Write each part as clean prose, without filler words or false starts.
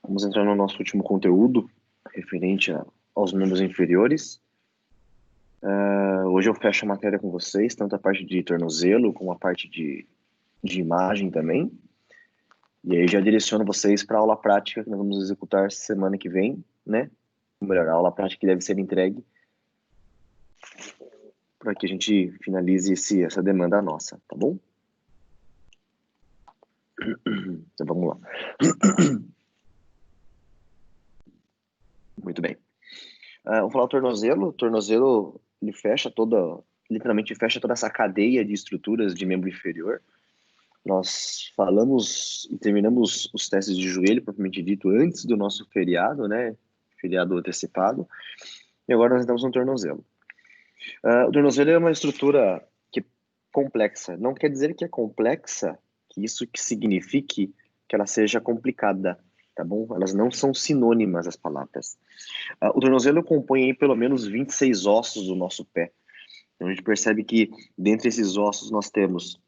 Vamos entrar no nosso último conteúdo, referente aos membros inferiores. Hoje eu fecho a matéria com vocês, tanto a parte de tornozelo, como a parte de imagem também. E aí já direciono vocês para a aula prática que nós vamos executar semana que vem, né? Ou melhor, a aula prática que deve ser entregue para que a gente finalize essa demanda nossa, tá bom? Então vamos lá. Muito bem. Vamos falar do tornozelo. O tornozelo, ele literalmente fecha toda essa cadeia de estruturas de membro inferior. Nós falamos e terminamos os testes de joelho, propriamente dito, antes do nosso feriado, né? Feriado antecipado. E agora nós estamos no tornozelo. O tornozelo é uma estrutura complexa. Não quer dizer que é complexa, que isso que signifique que ela seja complicada, tá bom? Elas não são sinônimas, as palavras. O tornozelo compõe aí pelo menos 26 ossos do nosso pé. Então a gente percebe que dentre esses ossos nós temos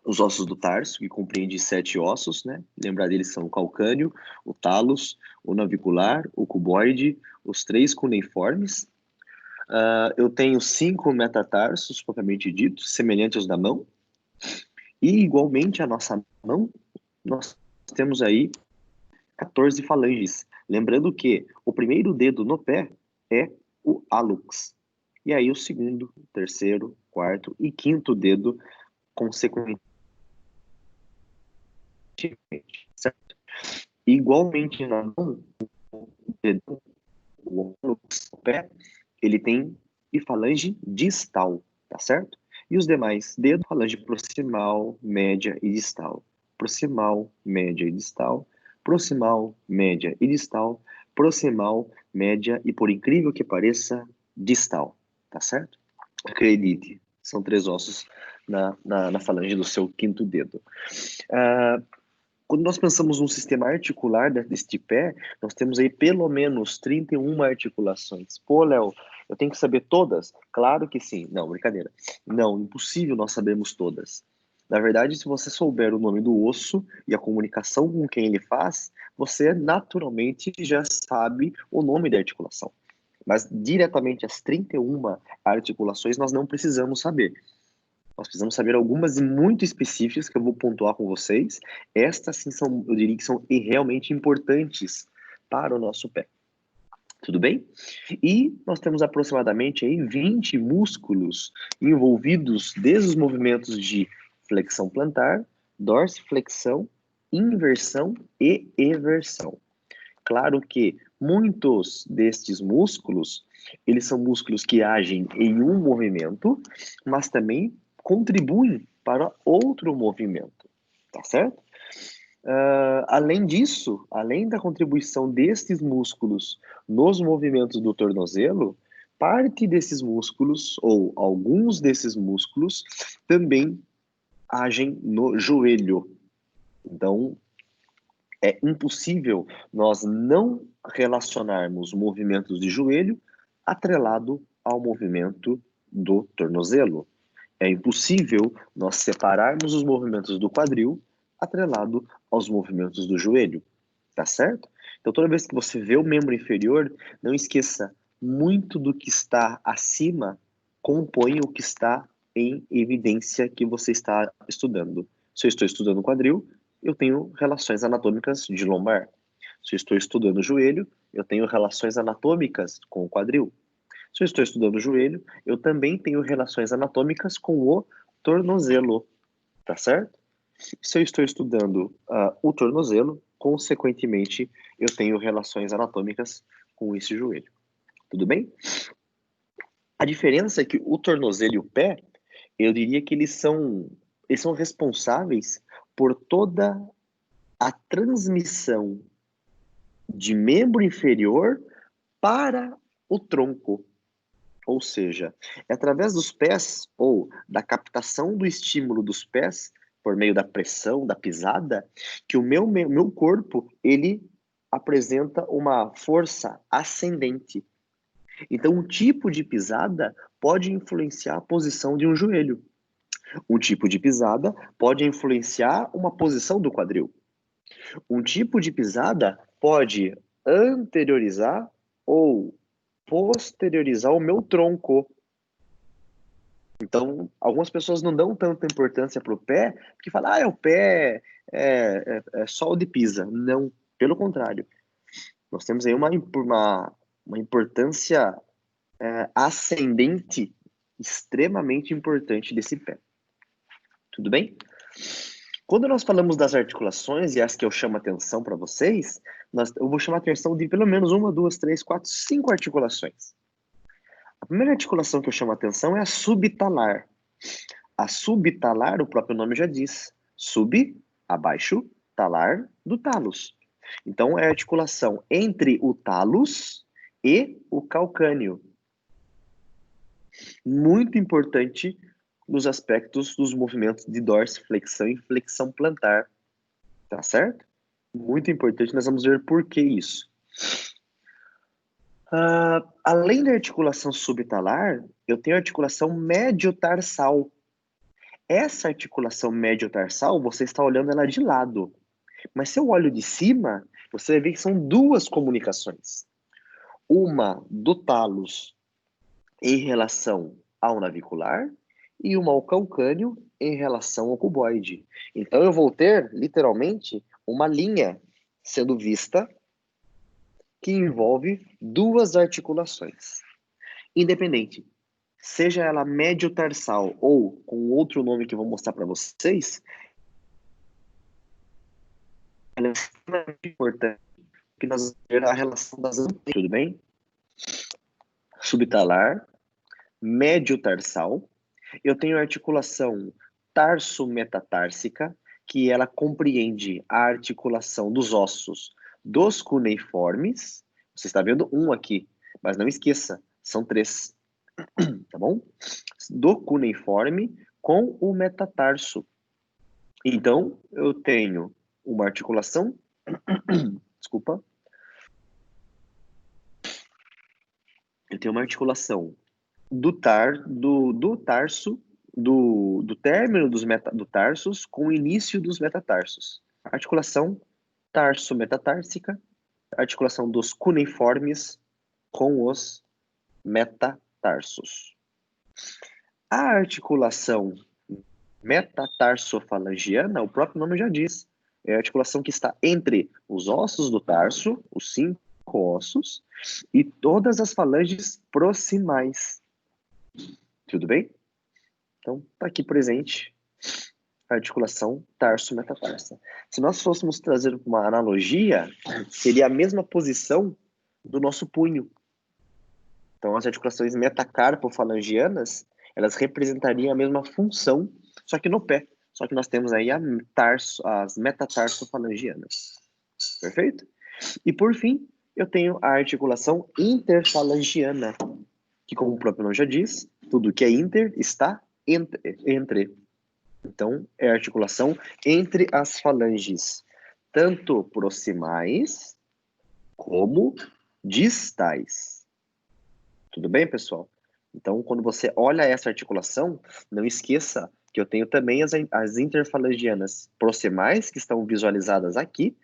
os ossos do tarso, que compreende 7 ossos, né? Lembrar deles são o calcâneo, o talos, o navicular, o cuboide, os 3 cuneiformes. Eu tenho 5 metatarsos, propriamente dito, semelhantes aos da mão. E, igualmente, a nossa mão, nós temos aí 14 falanges. Lembrando que o primeiro dedo no pé é o hálux. E aí o segundo, terceiro, quarto e quinto dedo, consequentemente, certo? Igualmente na mão, o hálux, o pé, ele tem falange distal, tá certo? E os demais dedos, falange proximal, média e distal. Proximal, média e distal. Proximal, média e distal. Proximal, média e, por incrível que pareça, distal, tá certo? Acredite, são 3 ossos na falange do seu quinto dedo. Quando nós pensamos num sistema articular deste pé, nós temos aí pelo menos 31 articulações. Pô, Léo, eu tenho que saber todas? Claro que sim. Não, brincadeira. Não, impossível nós sabermos todas. Na verdade, se você souber o nome do osso e a comunicação com quem ele faz, você naturalmente já sabe o nome da articulação. Mas diretamente as 31 articulações nós não precisamos saber. Nós precisamos saber algumas muito específicas que eu vou pontuar com vocês. Estas sim são, eu diria que são realmente importantes para o nosso pé. Tudo bem? E nós temos aproximadamente aí 20 músculos envolvidos desde os movimentos de flexão plantar, dorsiflexão, inversão e eversão. Claro que muitos destes músculos, eles são músculos que agem em um movimento, mas também contribuem para outro movimento, tá certo? Além disso, além da contribuição destes músculos nos movimentos do tornozelo, parte desses músculos, ou alguns desses músculos, também agem no joelho. Então, é impossível nós não relacionarmos movimentos de joelho atrelado ao movimento do tornozelo. É impossível nós separarmos os movimentos do quadril atrelado aos movimentos do joelho, tá certo? Então, toda vez que você vê o membro inferior, não esqueça, muito do que está acima compõe o que está em evidência que você está estudando. Se eu estou estudando o quadril, eu tenho relações anatômicas de lombar. Se eu estou estudando o joelho, eu tenho relações anatômicas com o quadril. Se eu estou estudando o joelho, eu também tenho relações anatômicas com o tornozelo, tá certo? Se eu estou estudando o tornozelo, consequentemente, eu tenho relações anatômicas com esse joelho. Tudo bem? A diferença é que o tornozelo e o pé, eu diria que eles são responsáveis por toda a transmissão de membro inferior para o tronco. Ou seja, é através dos pés ou da captação do estímulo dos pés, por meio da pressão, da pisada, que o meu corpo, ele apresenta uma força ascendente. Então, um tipo de pisada pode influenciar a posição de um joelho. Um tipo de pisada pode influenciar uma posição do quadril. Um tipo de pisada pode anteriorizar ou posteriorizar o meu tronco. Então, algumas pessoas não dão tanta importância para o pé, porque falam, o pé é só o de Pisa. Não, pelo contrário. Nós temos aí uma importância ascendente extremamente importante desse pé. Tudo bem? Quando nós falamos das articulações, e as que eu chamo a atenção para vocês, eu vou chamar a atenção de pelo menos 1, 2, 3, 4, 5 articulações. A primeira articulação que eu chamo a atenção é a subtalar. A subtalar, o próprio nome já diz. Sub, abaixo, talar, do talos. Então, é a articulação entre o talos e o calcâneo. Muito importante nos aspectos dos movimentos de dorsiflexão e flexão plantar. Tá certo? Muito importante, nós vamos ver por que isso. Além da articulação subtalar, eu tenho a articulação médio-tarsal. Essa articulação médio-tarsal, você está olhando ela de lado. Mas se eu olho de cima, você vai ver que são duas comunicações. Uma do talos em relação ao navicular e uma ao calcâneo em relação ao cuboide. Então eu vou ter, literalmente, uma linha sendo vista que envolve duas articulações. Independente, seja ela médio-tarsal ou com outro nome que eu vou mostrar para vocês, ela é extremamente importante que nós vamos ver a relação das antenas, tudo bem? Subtalar, médio-tarsal. Eu tenho a articulação tarso-metatársica, que ela compreende a articulação dos ossos dos cuneiformes. Você está vendo um aqui, mas não esqueça, são 3, tá bom? Do cuneiforme com o metatarso. Então, eu tenho uma articulação, desculpa, eu tenho uma articulação do tarso, do término do tarsus com o início dos metatarsos. Articulação tarso-metatársica, articulação dos cuneiformes com os metatarsos. A articulação metatarsofalangiana, o próprio nome já diz, é a articulação que está entre os ossos do tarso, os 5 ossos, e todas as falanges proximais. Tudo bem? Então, está aqui presente a articulação tarso-metatarsa. Se nós fôssemos trazer uma analogia, seria a mesma posição do nosso punho. Então, as articulações metacarpofalangianas, elas representariam a mesma função, só que no pé. Só que nós temos aí as metatarsofalangianas. Perfeito? E, por fim, eu tenho a articulação interfalangiana, que, como o próprio nome já diz, tudo que é inter está entre. Então, é a articulação entre as falanges, tanto proximais como distais. Tudo bem, pessoal? Então, quando você olha essa articulação, não esqueça que eu tenho também as interfalangianas proximais, que estão visualizadas aqui,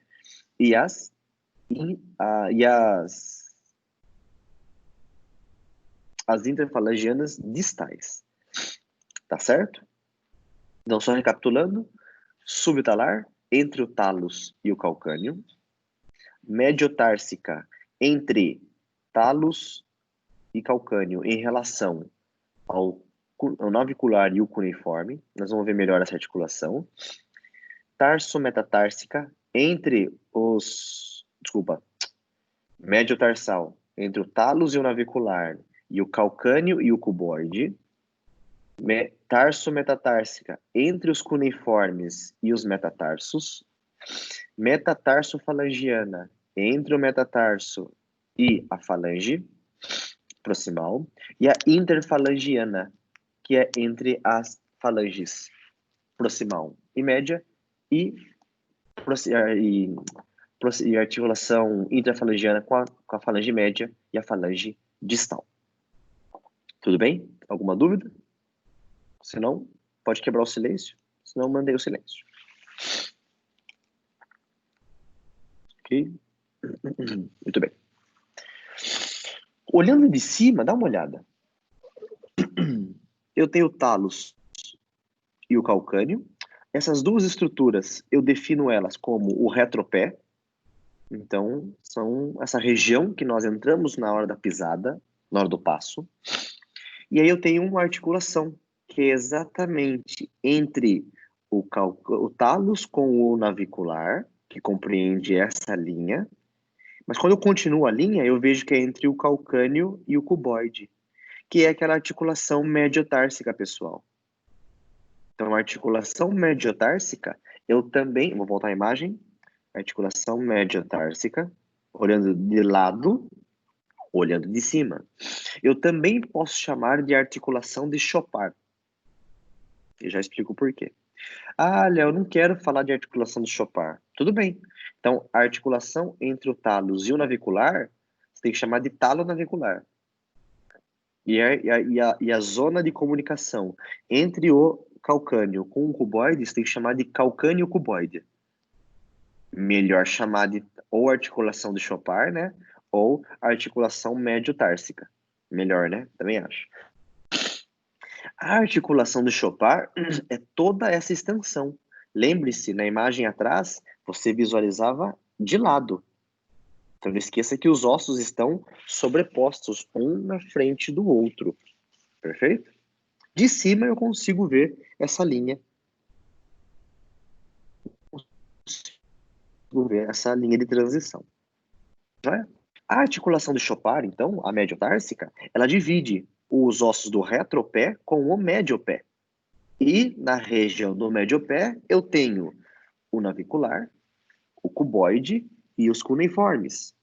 e as interfalangianas distais. Tá certo? Então, só recapitulando, subtalar, entre o talos e o calcâneo, mediotársica, entre talos e calcâneo em relação ao navicular e o cuneiforme, nós vamos ver melhor essa articulação, tarso-metatársica, entre mediotarsal, entre o talos e o navicular, e o calcâneo e o cuboide, tarso-metatársica, entre os cuneiformes e os metatarsos, metatarsofalangiana, entre o metatarso e a falange proximal, e a interfalangiana, que é entre as falanges proximal e média, e articulação interfalangiana com a falange média e a falange distal. Tudo bem? Alguma dúvida? Se não, pode quebrar o silêncio. Se não, mandei o silêncio. Ok? Muito bem. Olhando de cima, dá uma olhada. Eu tenho o talos e o calcânio. Essas duas estruturas, eu defino elas como o retropé. Então, são essa região que nós entramos na hora da pisada, na hora do passo. E aí eu tenho uma articulação, que é exatamente entre o talos com o navicular, que compreende essa linha. Mas quando eu continuo a linha, eu vejo que é entre o calcânio e o cuboide, que é aquela articulação mediotársica, pessoal. Então, a articulação mediotársica, eu também, vou voltar à imagem, articulação mediotársica, olhando de lado, olhando de cima. Eu também posso chamar de articulação de Chopard. E já explico por quê. Ah, Léo, eu não quero falar de articulação de Chopard. Tudo bem. Então, a articulação entre o talos e o navicular, você tem que chamar de talo-navicular. E a zona de comunicação entre o calcânio com o cuboide, você tem que chamar de calcânio-cuboide. Melhor chamar de ou articulação de Chopard, né? Ou articulação médio-társica. Melhor, né? Também acho. A articulação do Chopard é toda essa extensão. Lembre-se, na imagem atrás, você visualizava de lado. Então, não esqueça que os ossos estão sobrepostos, um na frente do outro. Perfeito? De cima eu consigo ver essa linha. Consigo ver essa linha de transição. Já é? A articulação do Chopard, então, a médio-társica, ela divide os ossos do retropé com o médiopé. E na região do médiopé, eu tenho o navicular, o cuboide e os cuneiformes.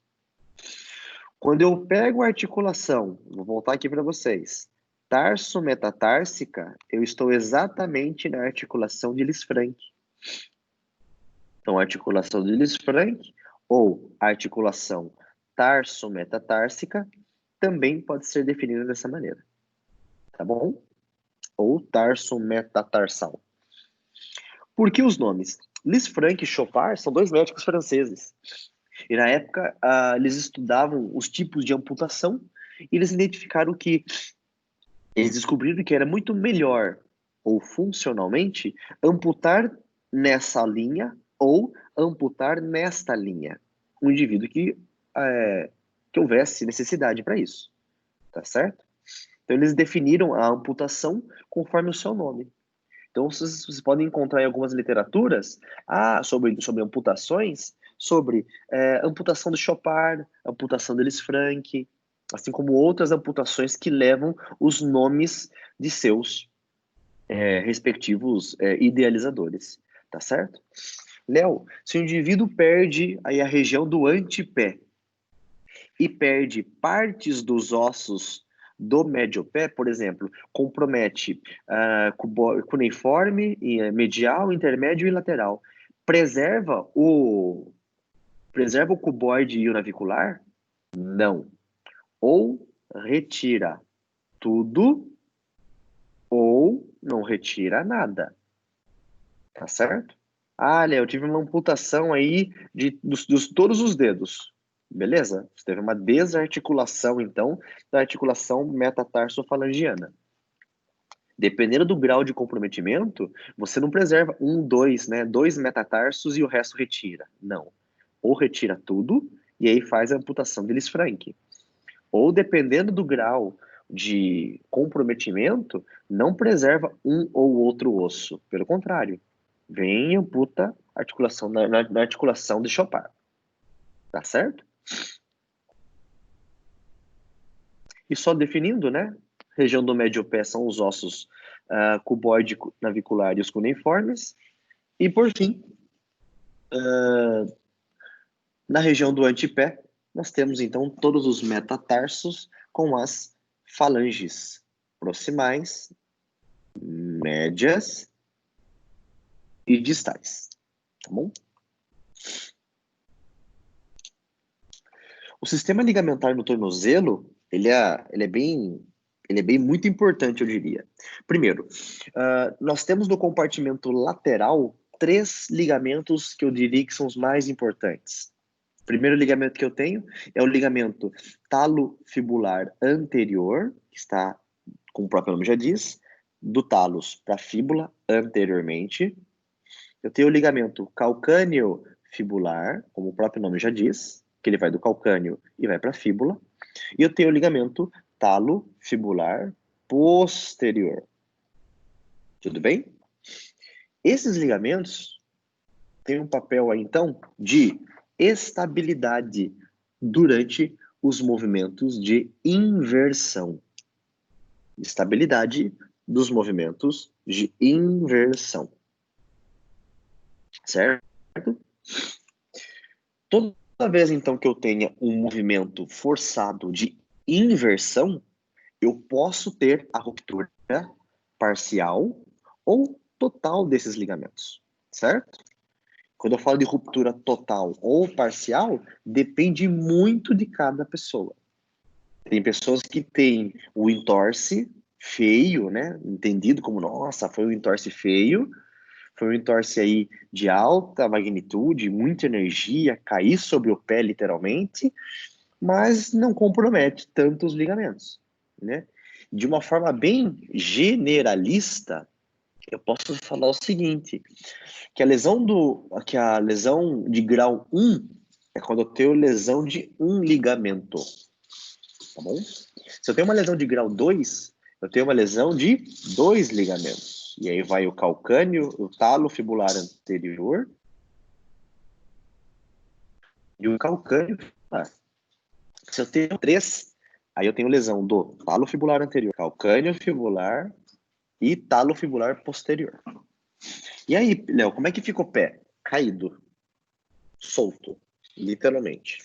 Quando eu pego a articulação, vou voltar aqui para vocês, tarso-metatársica, eu estou exatamente na articulação de Lisfranc. Então, a articulação de Lisfranc ou articulação tarso-metatársica também pode ser definida dessa maneira, tá bom? Ou tarso-metatarsal. Por que os nomes? Lisfranc e Chopard são dois médicos franceses. E na época, eles estudavam os tipos de amputação e eles identificaram que eles descobriram que era muito melhor, ou funcionalmente, amputar nessa linha ou amputar nesta linha. Um indivíduo que houvesse necessidade para isso. Tá certo? Então, eles definiram a amputação conforme o seu nome. Então, vocês podem encontrar em algumas literaturas sobre amputações, sobre amputação do Chopard, amputação de Lisfranc, assim como outras amputações que levam os nomes de seus respectivos idealizadores, tá certo? Léo, se o indivíduo perde aí a região do antepé e perde partes dos ossos do médio-pé, por exemplo, compromete cuneiforme, medial, intermédio e lateral, preserva o cuboide e o navicular? Não. Ou retira tudo, ou não retira nada. Tá certo? Léo, eu tive uma amputação aí dos todos os dedos. Beleza? Você teve uma desarticulação, então, da articulação metatarsofalangiana. Dependendo do grau de comprometimento, você não preserva dois, né? Dois metatarsos e o resto retira. Não. Ou retira tudo e aí faz a amputação de Lisfranc. Ou, dependendo do grau de comprometimento, não preserva um ou outro osso. Pelo contrário, vem e amputa a articulação na articulação de Chopard. Tá certo? E só definindo, né? Região do médio-pé são os ossos cuboide, navicular e os cuneiformes. E, por fim, na região do antepé, nós temos, então, todos os metatarsos com as falanges proximais, médias e distais. Tá bom? O sistema ligamentar no tornozelo, ele é bem muito importante, eu diria. Primeiro, nós temos no compartimento lateral 3 ligamentos que eu diria que são os mais importantes. Primeiro ligamento que eu tenho é o ligamento talofibular anterior, que está, como o próprio nome já diz, do talos para a fíbula anteriormente. Eu tenho o ligamento calcâneo fibular, como o próprio nome já diz, que ele vai do calcâneo e vai para a fíbula. E eu tenho o ligamento talofibular posterior. Tudo bem? Esses ligamentos têm um papel aí, então, de estabilidade durante os movimentos de inversão. Estabilidade dos movimentos de inversão. Certo? Toda vez, então, que eu tenha um movimento forçado de inversão, eu posso ter a ruptura parcial ou total desses ligamentos, certo? Quando eu falo de ruptura total ou parcial, depende muito de cada pessoa. Tem pessoas que têm o entorse feio, né? Entendido como, nossa, foi um entorse feio, foi um entorse aí de alta magnitude, muita energia, cair sobre o pé literalmente, mas não compromete tanto os ligamentos, né? De uma forma bem generalista, eu posso falar o seguinte, que a lesão de grau 1 é quando eu tenho lesão de um ligamento, tá bom? Se eu tenho uma lesão de grau 2, eu tenho uma lesão de dois ligamentos. E aí vai o calcâneo, o talo fibular anterior e o calcâneo fibular. Se eu tenho 3, aí eu tenho lesão do talo fibular anterior, calcâneo fibular e talo fibular posterior. E aí, Léo, como é que fica o pé? Caído, solto, literalmente.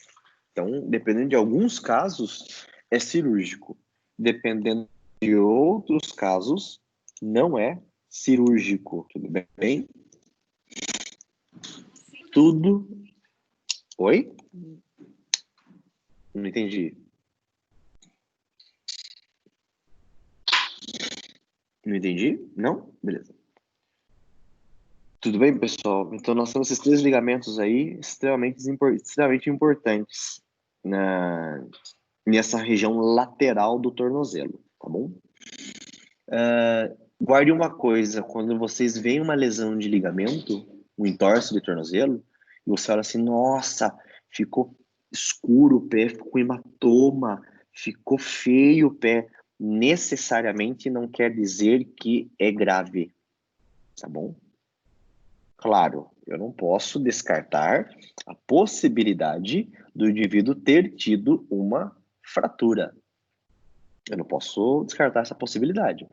Então, dependendo de alguns casos, é cirúrgico. Dependendo de outros casos, não é cirúrgico. Tudo bem? Tudo. Oi? Não entendi. Não entendi? Não? Beleza. Tudo bem, pessoal? Então, nós temos esses 3 ligamentos aí extremamente importantes nessa região lateral do tornozelo, tá bom? Guarde uma coisa, quando vocês veem uma lesão de ligamento, um entorse de tornozelo, e você olha assim, nossa, ficou escuro o pé, ficou com hematoma, ficou feio o pé, necessariamente não quer dizer que é grave, tá bom? Claro, eu não posso descartar a possibilidade do indivíduo ter tido uma fratura. Eu não posso descartar essa possibilidade,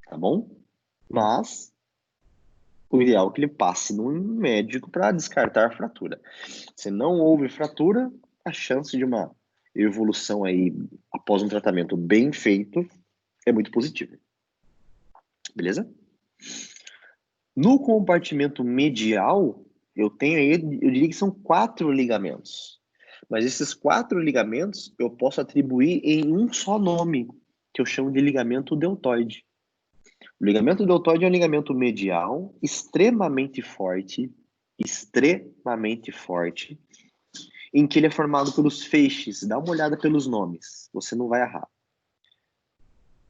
tá bom? Mas o ideal é que ele passe num médico para descartar a fratura. Se não houve fratura, a chance de uma evolução aí após um tratamento bem feito é muito positiva. Beleza? No compartimento medial, eu tenho aí, eu diria que são 4 ligamentos. Mas esses 4 ligamentos eu posso atribuir em um só nome, que eu chamo de ligamento deltoide. O ligamento deltoide é um ligamento medial extremamente forte, em que ele é formado pelos feixes. Dá uma olhada pelos nomes, você não vai errar.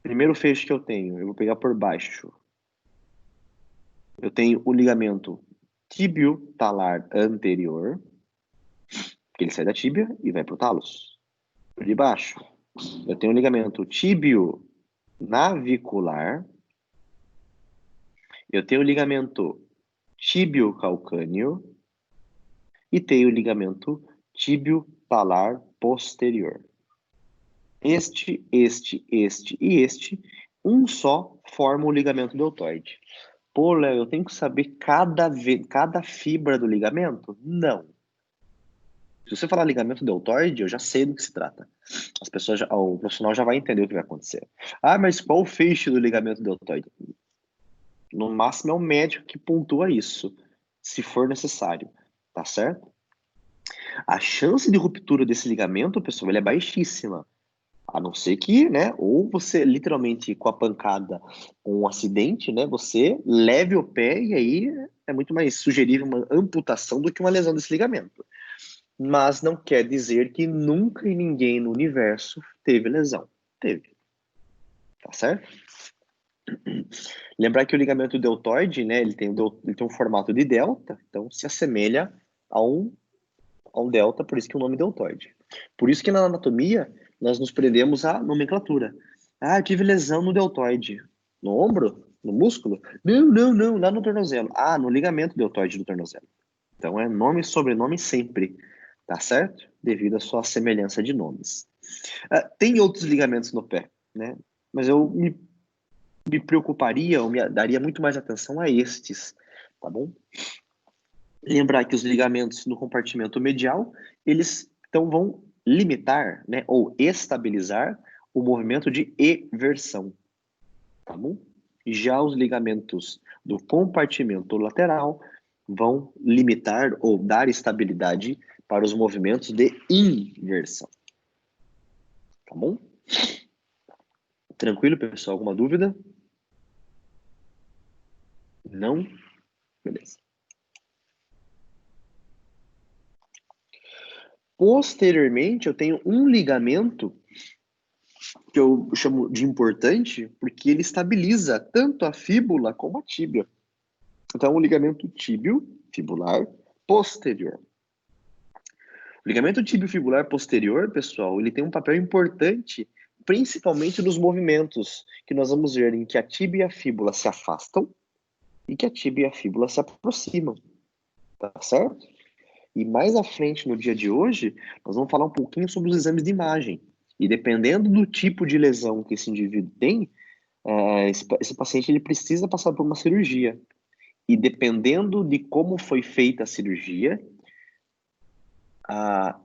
Primeiro feixe que eu tenho, eu vou pegar por baixo. Eu tenho o ligamento tibio-talar anterior, que ele sai da tíbia e vai para o talos. Por de baixo, eu tenho o ligamento tibio-navicular. Eu tenho o ligamento tibio-calcâneo e tenho o ligamento tibio-talar posterior. Este e este, um só forma o ligamento deltoide. Pô, Léo, eu tenho que saber cada fibra do ligamento? Não. Se você falar ligamento deltoide, eu já sei do que se trata. O profissional já vai entender o que vai acontecer. Ah, mas qual o feixe do ligamento deltoide? No máximo é o médico que pontua isso, se for necessário, tá certo? A chance de ruptura desse ligamento, pessoal, ele é baixíssima. A não ser que, né, ou você literalmente com a pancada, um acidente, né, você leve o pé e aí é muito mais sugerível uma amputação do que uma lesão desse ligamento. mas não quer dizer que nunca e ninguém no universo teve lesão. Teve. Tá certo? Lembrar que o ligamento deltoide, né, ele tem um formato de delta, então se assemelha a um delta, por isso que o nome deltoide. Por isso que na anatomia nós nos prendemos à nomenclatura. Ah, eu tive lesão no deltoide. No ombro? No músculo? Não, não, não, lá no tornozelo. Ah, no ligamento deltoide do tornozelo. Então é nome e sobrenome sempre, tá certo? Devido à sua semelhança de nomes. Tem outros ligamentos no pé, né? Mas eu me preocuparia, ou me daria muito mais atenção a estes, tá bom? Lembrar que os ligamentos no compartimento medial, eles então vão limitar, né, ou estabilizar o movimento de eversão, tá bom? Já os ligamentos do compartimento lateral vão limitar ou dar estabilidade para os movimentos de inversão, tá bom? Tranquilo, pessoal? Alguma dúvida? Não? Beleza. Posteriormente, eu tenho um ligamento que eu chamo de importante porque ele estabiliza tanto a fíbula como a tíbia. Então, o ligamento tíbio-fibular posterior. O ligamento tíbio-fibular posterior, pessoal, ele tem um papel importante, principalmente nos movimentos que nós vamos ver em que a tíbia e a fíbula se afastam e que a tíbia e a fíbula se aproximam, tá certo? E mais à frente, no dia de hoje, nós vamos falar um pouquinho sobre os exames de imagem. E dependendo do tipo de lesão que esse indivíduo tem, esse paciente ele precisa passar por uma cirurgia. E dependendo de como foi feita a cirurgia,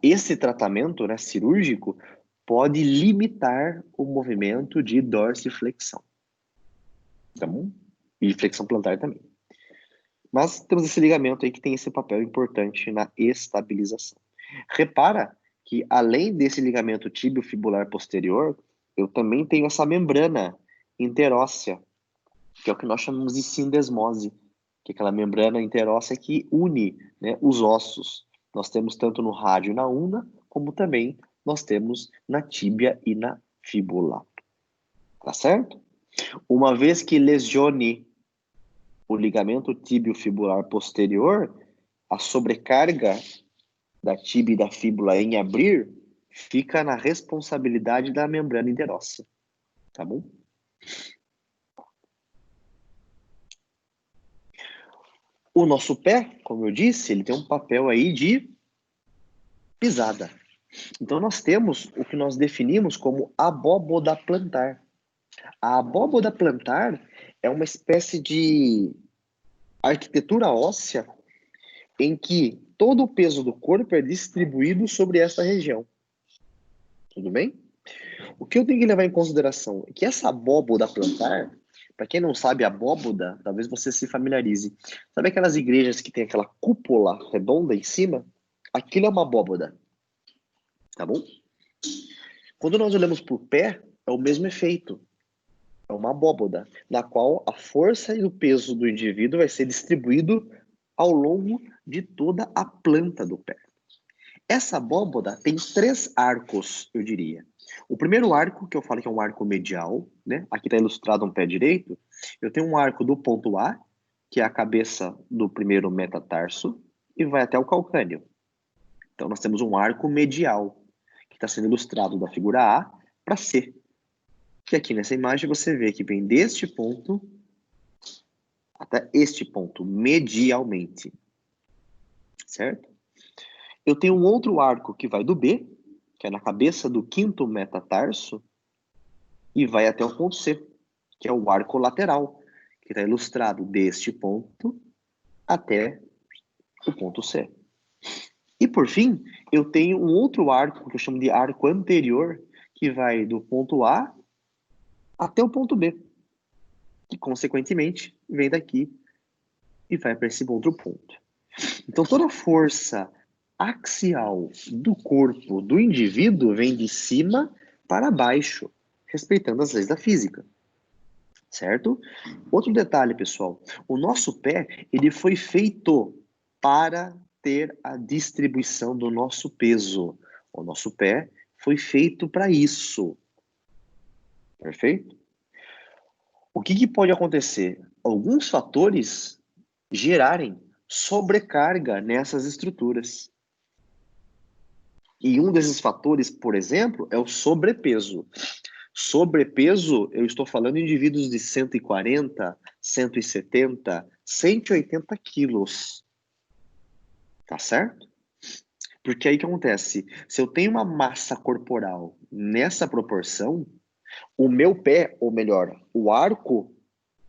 esse tratamento, né, cirúrgico pode limitar o movimento de dorsiflexão. Tá bom? E flexão plantar também. Mas temos esse ligamento aí que tem esse papel importante na estabilização. Repara que além desse ligamento tíbio-fibular posterior, eu também tenho essa membrana interóssea, que é o que nós chamamos de sindesmose, que é aquela membrana interóssea que une, né, os ossos. Nós temos tanto no rádio e na ulna, como também nós temos na tíbia e na fíbula. Tá certo? Uma vez que lesione o ligamento tíbio-fibular posterior, a sobrecarga da tíbia e da fíbula em abrir fica na responsabilidade da membrana interóssea, tá bom? O nosso pé, como eu disse, ele tem um papel aí de pisada. Então nós temos o que nós definimos como abóboda plantar. A abóboda plantar é uma espécie de arquitetura óssea em que todo o peso do corpo é distribuído sobre essa região. Tudo bem? O que eu tenho que levar em consideração é que essa abóboda plantar, para quem não sabe, abóboda, talvez você se familiarize. Sabe aquelas igrejas que tem aquela cúpula redonda em cima? Aquilo é uma abóboda, tá bom? Quando nós olhamos para o pé, é o mesmo efeito. É uma abóboda, na qual a força e o peso do indivíduo vai ser distribuído ao longo de toda a planta do pé. Essa abóboda tem 3 arcos, eu diria. O primeiro arco, que eu falo que é um arco medial, né? Aqui está ilustrado um pé direito. Eu tenho um arco do ponto A, que é a cabeça do primeiro metatarso, e vai até o calcâneo. Então, nós temos um arco medial, que está sendo ilustrado da figura A para C. Que aqui nessa imagem você vê que vem deste ponto até este ponto, medialmente. Certo? Eu tenho um outro arco que vai do B, que é na cabeça do quinto metatarso, e vai até o ponto C, que é o arco lateral, que está ilustrado deste ponto até o ponto C. E por fim, eu tenho um outro arco, que eu chamo de arco anterior, que vai do ponto A até o ponto B, que consequentemente vem daqui e vai para esse outro ponto. Então toda a força axial do corpo do indivíduo vem de cima para baixo, respeitando as leis da física, certo? Outro detalhe, pessoal, o nosso pé, ele foi feito para ter a distribuição do nosso peso. O nosso pé foi feito para isso. Perfeito? O que pode acontecer? Alguns fatores gerarem sobrecarga nessas estruturas. E um desses fatores, por exemplo, é o sobrepeso. Sobrepeso, eu estou falando de indivíduos de 140, 170, 180 quilos. Tá certo? Porque aí o que acontece? Se eu tenho uma massa corporal nessa proporção, o meu pé, ou melhor, o arco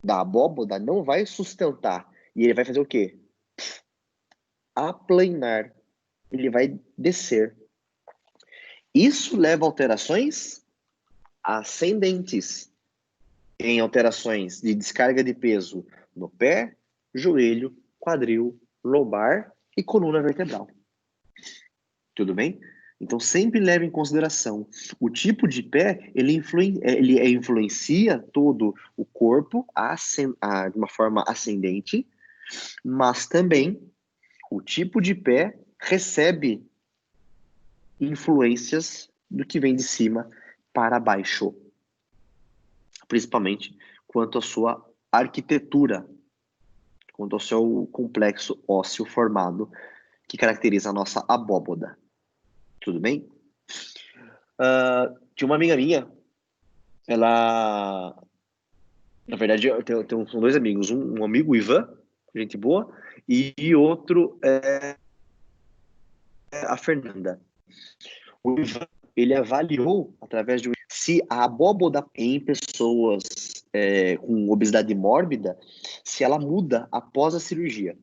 da abóboda não vai sustentar. E ele vai fazer o quê? Aplanar. Ele vai descer. Isso leva a alterações ascendentes, em alterações de descarga de peso no pé, joelho, quadril, lombar e coluna vertebral. Tudo bem? Então, sempre leve em consideração o tipo de pé, ele influencia todo o corpo de uma forma ascendente, mas também o tipo de pé recebe influências do que vem de cima para baixo, principalmente quanto à sua arquitetura, quanto ao seu complexo ósseo formado que caracteriza a nossa abóboda. Tudo bem? Tinha uma amiga minha, ela... Na verdade, são dois amigos. Um amigo, o Ivan, gente boa, e outro é a Fernanda. O Ivan, ele avaliou, através de se a abóboda em pessoas com obesidade mórbida, se ela muda após a cirurgia.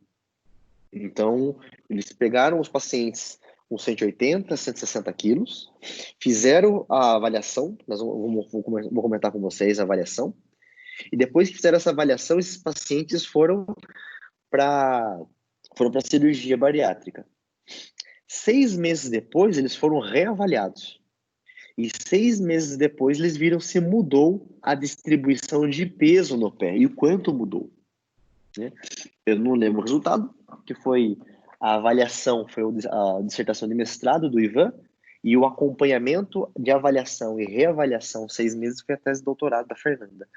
Então, eles pegaram os pacientes com 180, 160 quilos, fizeram a avaliação, vou comentar com vocês a avaliação, e depois que fizeram essa avaliação, esses pacientes foram para a cirurgia bariátrica. 6 meses depois, eles foram reavaliados. E 6 meses depois, eles viram se mudou a distribuição de peso no pé. E o quanto mudou. Né? Eu não lembro o resultado, que foi a avaliação, foi a dissertação de mestrado do Ivan, e o acompanhamento de avaliação e reavaliação 6 meses foi a tese de doutorado da Fernanda.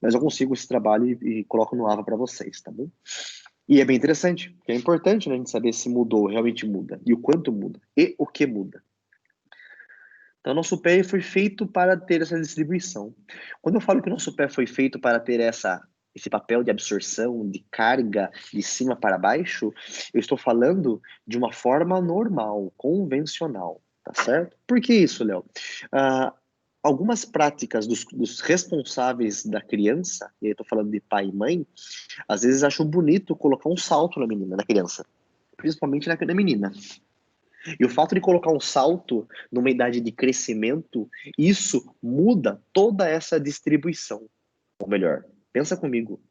Mas eu consigo esse trabalho e coloco no AVA para vocês, tá bom? E é bem interessante, porque é importante, né, a gente saber se mudou, realmente muda, e o quanto muda, e o que muda. Então, nosso pé foi feito para ter essa distribuição. Quando eu falo que nosso pé foi feito para ter esse papel de absorção, de carga de cima para baixo, eu estou falando de uma forma normal, convencional, tá certo? Por que isso, Léo? Algumas práticas dos responsáveis da criança, e aí eu estou falando de pai e mãe, às vezes acham bonito colocar um salto na criança, principalmente na menina. E o fato de colocar um salto numa idade de crescimento, isso muda toda essa distribuição. Ou melhor, pensa comigo,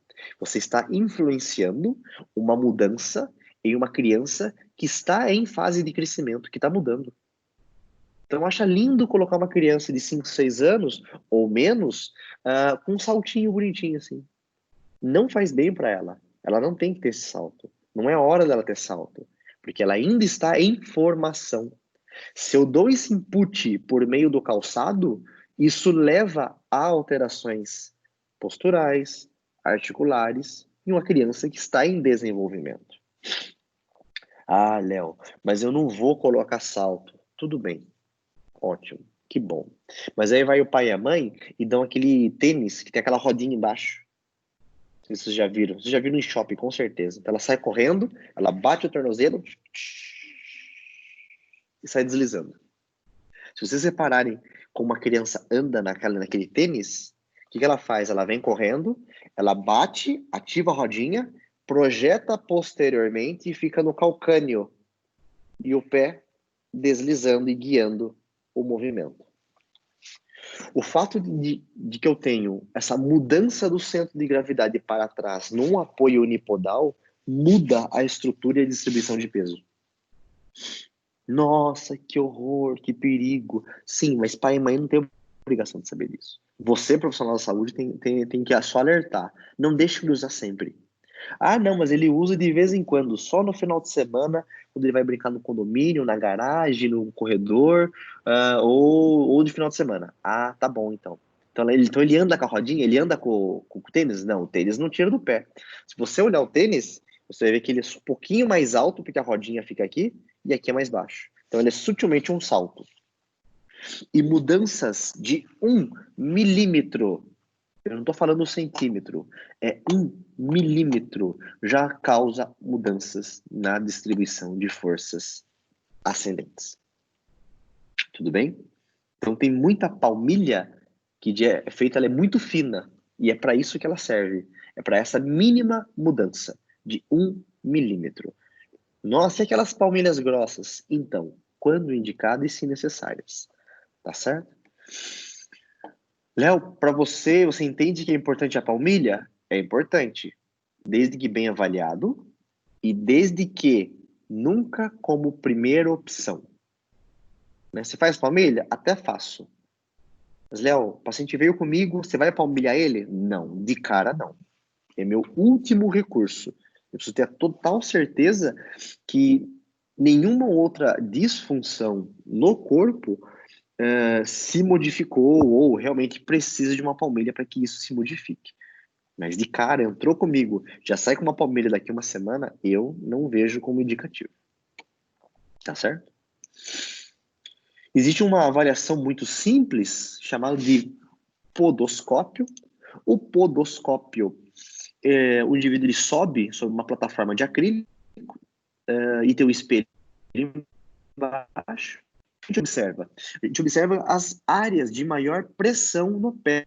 você está influenciando uma mudança em uma criança que está em fase de crescimento, que está mudando. Então, acha lindo colocar uma criança de 5, 6 anos ou menos com um saltinho bonitinho assim. Não faz bem para ela. Ela não tem que ter esse salto. Não é hora dela ter salto, porque ela ainda está em formação. Se eu dou esse input por meio do calçado, isso leva a alterações posturais, articulares, em uma criança que está em desenvolvimento. Ah, Léo, mas eu não vou colocar salto. Tudo bem. Ótimo, que bom. Mas aí vai o pai e a mãe e dão aquele tênis que tem aquela rodinha embaixo. Não sei se vocês já viram. Vocês já viram em shopping, com certeza. Então ela sai correndo, ela bate o tornozelo e sai deslizando. Se vocês repararem como uma criança anda naquele tênis, o que ela faz? Ela vem correndo, ela bate, ativa a rodinha, projeta posteriormente e fica no calcânio. E o pé deslizando e guiando o movimento. O fato de que eu tenho essa mudança do centro de gravidade para trás num apoio unipodal muda a estrutura e a distribuição de peso. Nossa, que horror, que perigo. Sim, mas pai e mãe não tem obrigação de saber disso. Você, profissional da saúde, tem que só alertar. Não deixe de usar sempre. Ah, não, mas ele usa de vez em quando, só no final de semana, quando ele vai brincar no condomínio, na garagem, no corredor, ou de final de semana. Ah, tá bom, então. Então ele anda com a rodinha, ele anda com o tênis? Não, o tênis não tira do pé. Se você olhar o tênis, você vai ver que ele é um pouquinho mais alto, porque a rodinha fica aqui, e aqui é mais baixo. Então ele é sutilmente um salto. E mudanças de 1 milímetro, eu não estou falando centímetro, é 1 milímetro, já causa mudanças na distribuição de forças ascendentes. Tudo bem? Então tem muita palmilha que é feita, ela é muito fina, e é para isso que ela serve. É para essa mínima mudança de 1 milímetro. Nossa, e aquelas palmilhas grossas? Então, quando indicadas e se necessárias. Tá certo? Léo, para você entende que é importante a palmilha? É importante, desde que bem avaliado e desde que nunca como primeira opção. Né? Você faz palmilha? Até faço. Mas, Léo, o paciente veio comigo, você vai palmilhar ele? Não, de cara não. É meu último recurso. Eu preciso ter a total certeza que nenhuma outra disfunção no corpo se modificou ou realmente precisa de uma palmilha para que isso se modifique. Mas de cara, entrou comigo, já sai com uma palmilha daqui uma semana, eu não vejo como indicativo. Tá certo? Existe uma avaliação muito simples, chamada de podoscópio. O podoscópio, o indivíduo ele sobe sobre uma plataforma de acrílico e tem um espelho embaixo. A gente observa as áreas de maior pressão no pé.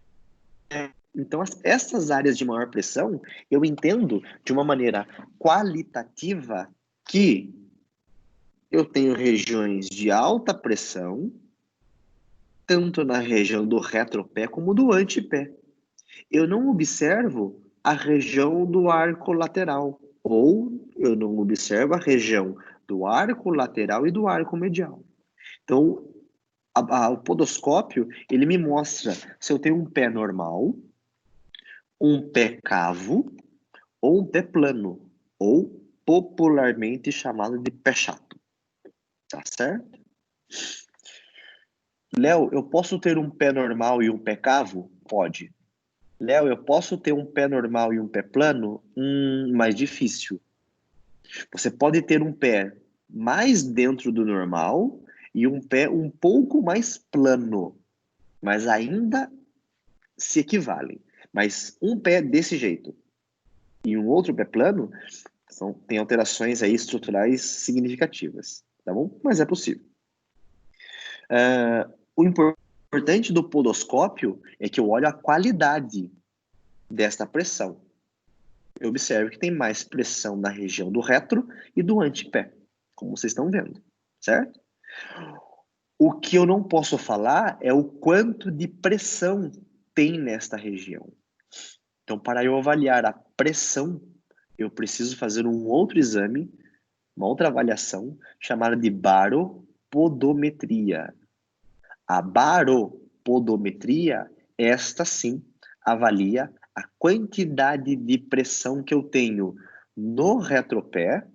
Então, essas áreas de maior pressão, eu entendo de uma maneira qualitativa que eu tenho regiões de alta pressão, tanto na região do retropé como do antepé. Eu não observo a região do arco lateral, ou eu não observo a região do arco lateral e do arco medial. Então, o podoscópio, ele me mostra se eu tenho um pé normal, um pé cavo ou um pé plano, ou popularmente chamado de pé chato. Tá certo? Léo, eu posso ter um pé normal e um pé cavo? Pode. Léo, eu posso ter um pé normal e um pé plano? Mais difícil. Você pode ter um pé mais dentro do normal e um pé um pouco mais plano, mas ainda se equivalem. Mas um pé desse jeito e um outro pé plano tem alterações aí estruturais significativas, tá bom? Mas é possível. O importante do podoscópio é que eu olho a qualidade desta pressão. Eu observo que tem mais pressão na região do retro e do antepé, como vocês estão vendo, certo? O que eu não posso falar é o quanto de pressão tem nesta região. Então, para eu avaliar a pressão, eu preciso fazer um outro exame, uma outra avaliação, chamada de baropodometria. A baropodometria, esta sim, avalia a quantidade de pressão que eu tenho no retropé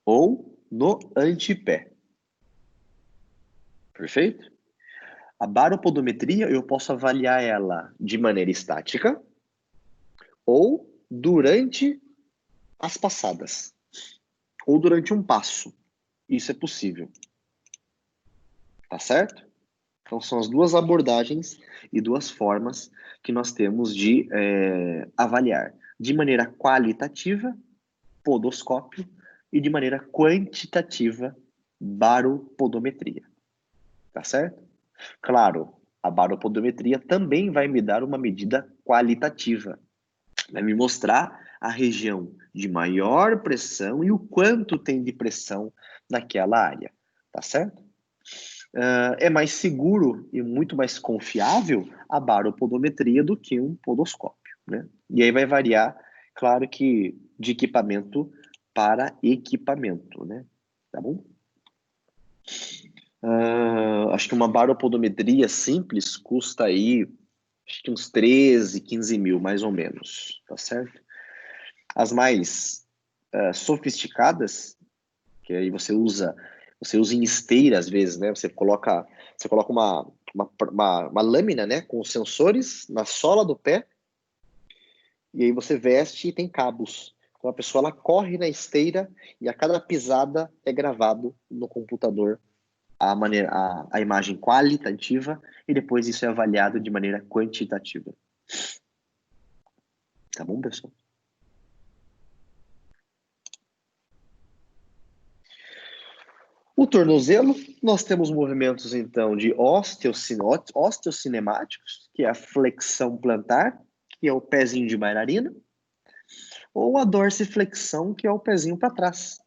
ou no antepé. Perfeito? A baropodometria, eu posso avaliar ela de maneira estática ou durante as passadas, ou durante um passo. Isso é possível. Tá certo? Então, são as duas abordagens e duas formas que nós temos de avaliar. De maneira qualitativa, podoscópio, e de maneira quantitativa, baropodometria. Tá certo? Claro, a baropodometria também vai me dar uma medida qualitativa. Vai me mostrar a região de maior pressão e o quanto tem de pressão naquela área. Tá certo? É mais seguro e muito mais confiável a baropodometria do que um podoscópio, né? E aí vai variar, claro que de equipamento para equipamento, né? Tá bom? Acho que uma baropodometria simples custa aí, acho que uns 13, 15 mil, mais ou menos, tá certo? As mais sofisticadas, que aí você usa em esteira às vezes, né? Você coloca uma lâmina, né, com os sensores na sola do pé, e aí você veste e tem cabos. Então a pessoa ela corre na esteira e a cada pisada é gravado no computador a imagem qualitativa e depois isso é avaliado de maneira quantitativa. Tá bom, pessoal? O tornozelo, nós temos movimentos, então, de osteocinemáticos, que é a flexão plantar, que é o pezinho de bailarina, ou a dorsiflexão, que é o pezinho para trás.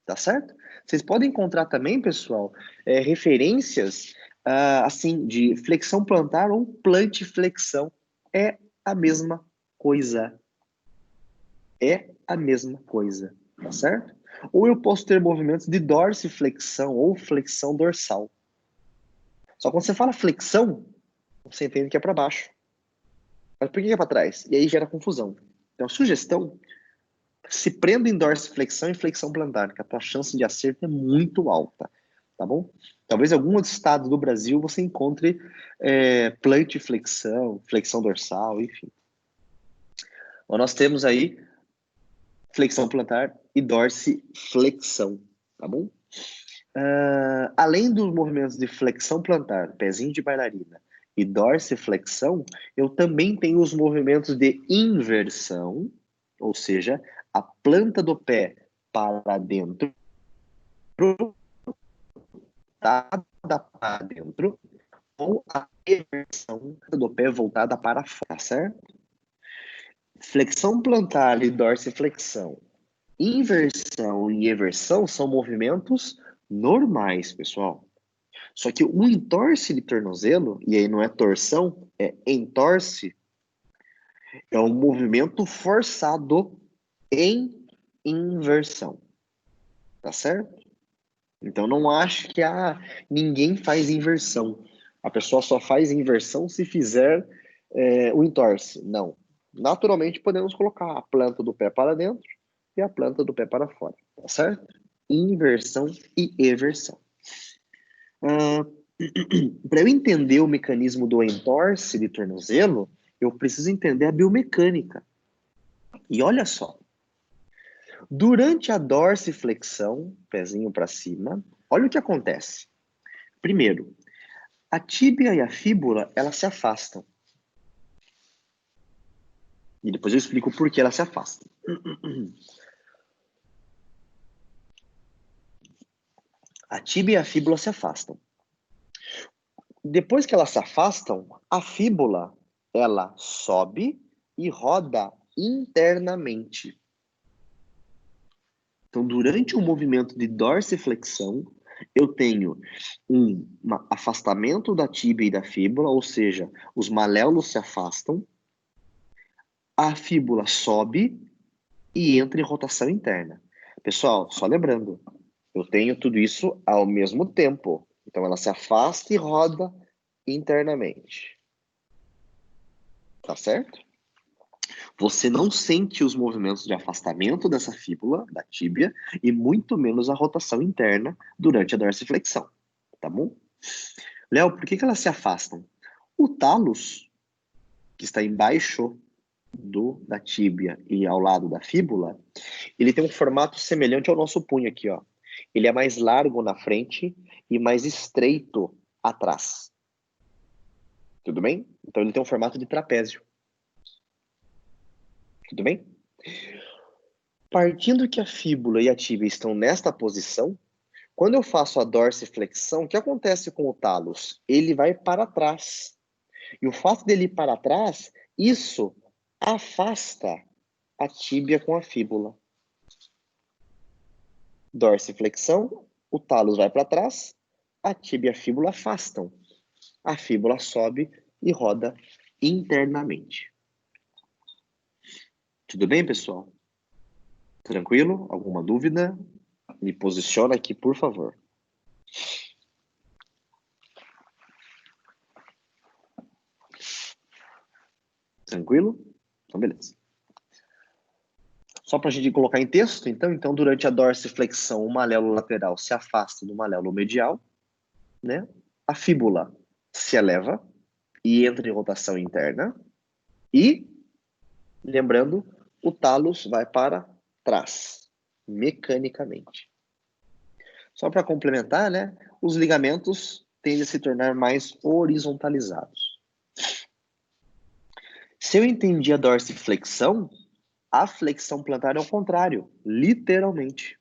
Tá certo? Vocês podem encontrar também, pessoal, referências, assim, de flexão plantar ou plantiflexão. É a mesma coisa. É a mesma coisa, tá certo? Ou eu posso ter movimentos de dorsiflexão ou flexão dorsal. Só quando você fala flexão, você entende que é para baixo. Mas por que é para trás? E aí gera confusão. Então, a sugestão, se prenda em dorsiflexão e flexão plantar, que a tua chance de acerto é muito alta, tá bom? Talvez em algum outro estado do Brasil você encontre plantiflexão, flexão dorsal, enfim. Então, nós temos aí flexão plantar e dorsiflexão, tá bom? Além dos movimentos de flexão plantar, pezinho de bailarina, e dorsiflexão, eu também tenho os movimentos de inversão, ou seja, a planta do pé para dentro, voltada para dentro, ou a reversão do pé voltada para fora, certo? Flexão plantar e dorsiflexão. Inversão e eversão são movimentos normais, pessoal. Só que o entorse de tornozelo, e aí não é torção, é entorse, é um movimento forçado em inversão. Tá certo? Então não acho que ninguém faz inversão. A pessoa só faz inversão se fizer o entorse. Não. Naturalmente podemos colocar a planta do pé para dentro e a planta do pé para fora. Tá certo? Inversão e eversão. Para eu entender o mecanismo do entorse de tornozelo, eu preciso entender a biomecânica. E olha só, durante a dorsiflexão, pezinho para cima, olha o que acontece. Primeiro, a tíbia e a fíbula, elas se afastam. E depois eu explico por que elas se afastam. A tíbia e a fíbula se afastam. Depois que elas se afastam, a fíbula, ela sobe e roda internamente. Então, durante o movimento de dorsiflexão, eu tenho um afastamento da tíbia e da fíbula, ou seja, os maléolos se afastam, a fíbula sobe e entra em rotação interna. Pessoal, só lembrando, eu tenho tudo isso ao mesmo tempo. Então, ela se afasta e roda internamente. Tá certo? Você não sente os movimentos de afastamento dessa fíbula, da tíbia, e muito menos a rotação interna durante a dorsiflexão, tá bom? Léo, por que elas se afastam? O talos, que está embaixo da tíbia e ao lado da fíbula, ele tem um formato semelhante ao nosso punho aqui, ó. Ele é mais largo na frente e mais estreito atrás. Tudo bem? Então ele tem um formato de trapézio. Tudo bem? Partindo que a fíbula e a tíbia estão nesta posição, quando eu faço a dorsiflexão, o que acontece com o talos? Ele vai para trás. E o fato dele ir para trás, isso afasta a tíbia com a fíbula. Dorsiflexão, o talos vai para trás, a tíbia e a fíbula afastam. A fíbula sobe e roda internamente. Tudo bem, pessoal? Tranquilo? Alguma dúvida? Me posiciona aqui, por favor. Tranquilo? Então, beleza. Só para a gente colocar em texto, então durante a dorsiflexão, o maléolo lateral se afasta do maléolo medial, né? A fíbula se eleva e entra em rotação interna. E, lembrando, o tálus vai para trás, mecanicamente. Só para complementar, né? Os ligamentos tendem a se tornar mais horizontalizados. Se eu entendi a dorsiflexão, a flexão plantar é o contrário, literalmente.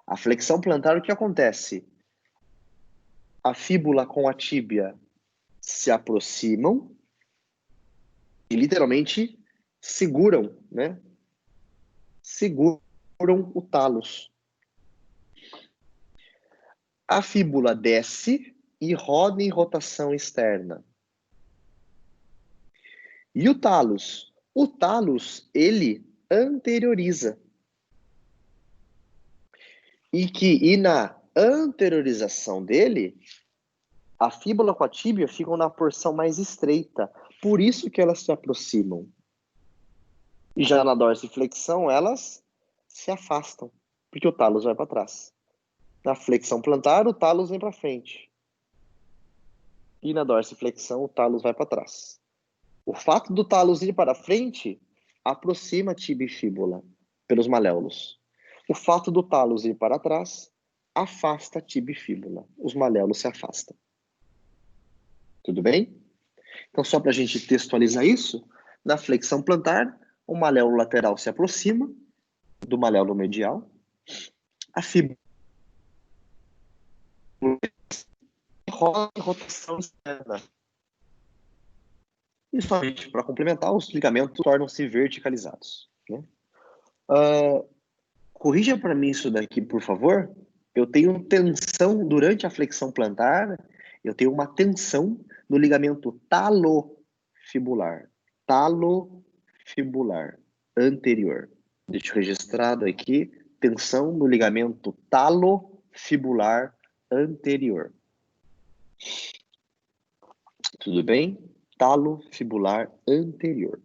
A flexão plantar, o que acontece? A fíbula com a tíbia se aproximam e literalmente seguram, né? Seguram o tálus. A fíbula desce e roda em rotação externa. E o tálus? O tálus, ele anterioriza. E na anteriorização dele, a fíbula com a tíbia ficam na porção mais estreita. Por isso que elas se aproximam. E já na dorsiflexão, elas se afastam, porque o tálus vai para trás. Na flexão plantar, o tálus vem para frente. E na dorsiflexão, o tálus vai para trás. O fato do tálus ir para frente aproxima a tíbia e fíbula pelos maléolos. O fato do tálus ir para trás afasta a tíbia e fíbula. Os maléolos se afastam. Tudo bem? Então, só para a gente textualizar isso, na flexão plantar, o maléolo lateral se aproxima do maléolo medial. A fíbula roda em rotação externa. E somente para complementar, os ligamentos tornam-se verticalizados. Né? Corrija para mim isso daqui, por favor. Eu tenho tensão durante a flexão plantar, eu tenho uma tensão no ligamento talofibular. Talofibular anterior. Deixa eu registrado aqui, tensão no ligamento talofibular anterior. Tudo bem? Talofibular anterior.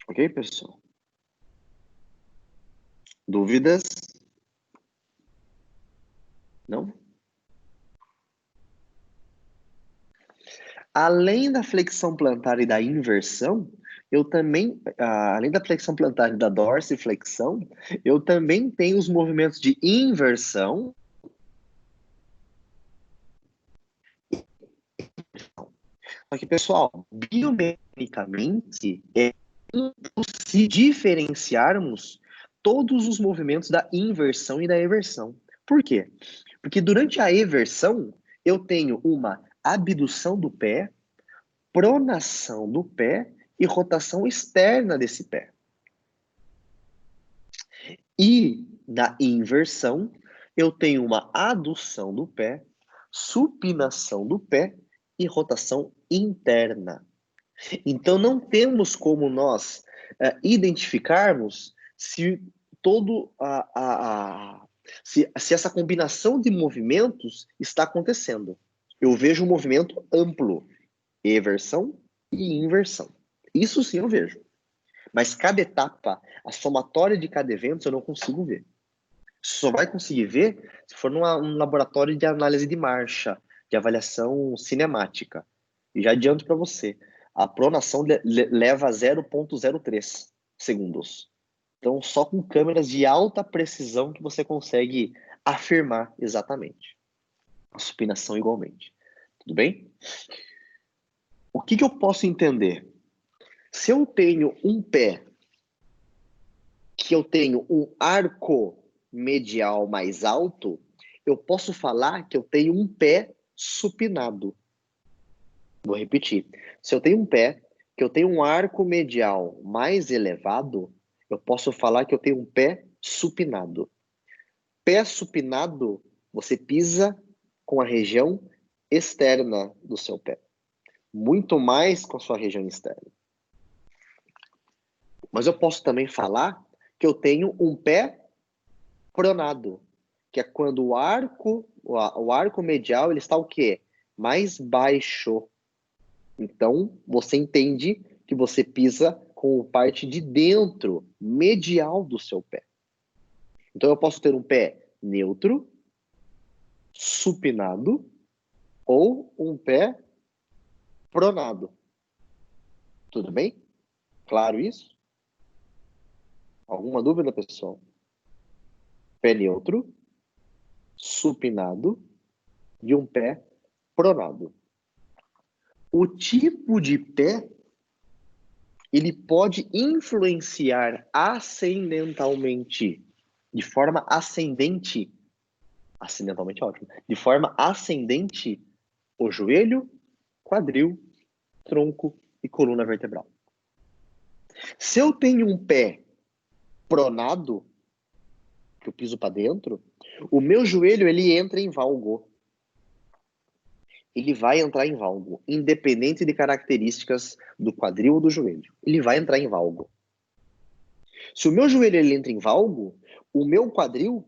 Ok, pessoal? Dúvidas? Não? Além da flexão plantar e da inversão, eu também, além da flexão plantar e da dorsiflexão, eu também tenho os movimentos de inversão. Só que, pessoal, biomecanicamente é impossível diferenciarmos todos os movimentos da inversão e da eversão. Por quê? Porque durante a eversão, eu tenho uma abdução do pé, pronação do pé e rotação externa desse pé. E na inversão, eu tenho uma adução do pé, supinação do pé e rotação interna. Então, não temos como nós identificarmos se se essa combinação de movimentos está acontecendo. Eu vejo um movimento amplo, eversão e inversão. Isso sim eu vejo. Mas cada etapa, a somatória de cada evento, eu não consigo ver. Só vai conseguir ver se for num laboratório de análise de marcha, de avaliação cinemática. E já adianto para você, a pronação leva a 0,03 segundos. Então, só com câmeras de alta precisão que você consegue afirmar exatamente. A supinação igualmente. Tudo bem? O que eu posso entender? Se eu tenho um pé que eu tenho um arco medial mais alto, eu posso falar que eu tenho um pé supinado. Vou repetir. Se eu tenho um pé que eu tenho um arco medial mais elevado, eu posso falar que eu tenho um pé supinado. Pé supinado, você pisa com a região externa do seu pé. Muito mais com a sua região externa. Mas eu posso também falar que eu tenho um pé pronado, que é quando o arco medial ele está o quê? Mais baixo. Então, você entende que você pisa com a parte de dentro, medial do seu pé. Então, eu posso ter um pé neutro, supinado, ou um pé pronado. Tudo bem? Claro isso? Alguma dúvida, pessoal? Pé neutro, supinado e um pé pronado. O tipo de pé, ele pode influenciar ascendentalmente, de forma ascendente, acidentalmente é ótimo, de forma ascendente, o joelho, quadril, tronco e coluna vertebral. Se eu tenho um pé pronado, que eu piso para dentro, o meu joelho ele entra em valgo. Ele vai entrar em valgo, independente de características do quadril ou do joelho. Ele vai entrar em valgo. Se o meu joelho ele entra em valgo, o meu quadril,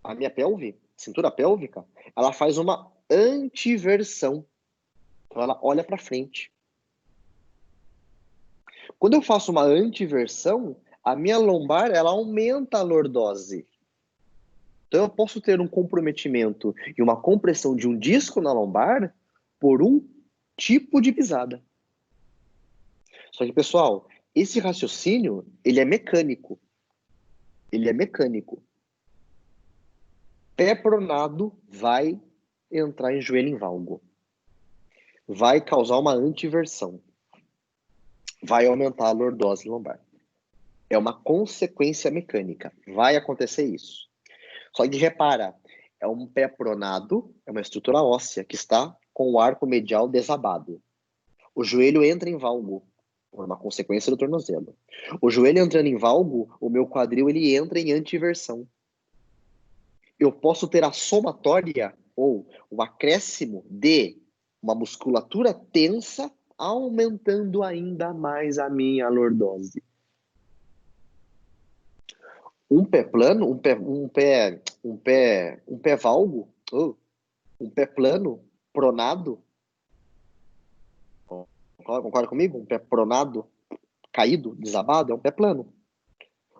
a minha pelve, cintura pélvica, ela faz uma antiversão. Então ela olha para frente. Quando eu faço uma antiversão, a minha lombar ela aumenta a lordose. Então eu posso ter um comprometimento e uma compressão de um disco na lombar por um tipo de pisada. Só que, pessoal, esse raciocínio, ele é mecânico. Ele é mecânico. Pé pronado vai entrar em joelho em valgo. Vai causar uma antiversão. Vai aumentar a lordose lombar. É uma consequência mecânica. Vai acontecer isso. Só que repara, é um pé pronado, é uma estrutura óssea que está com o arco medial desabado. O joelho entra em valgo, por uma consequência do tornozelo. O joelho entrando em valgo, o meu quadril ele entra em antiversão. Eu posso ter a somatória ou o acréscimo de uma musculatura tensa aumentando ainda mais a minha lordose. Um pé plano, um pé valgo, um pé plano, pronado, concorda comigo? Um pé pronado, caído, desabado, é um pé plano.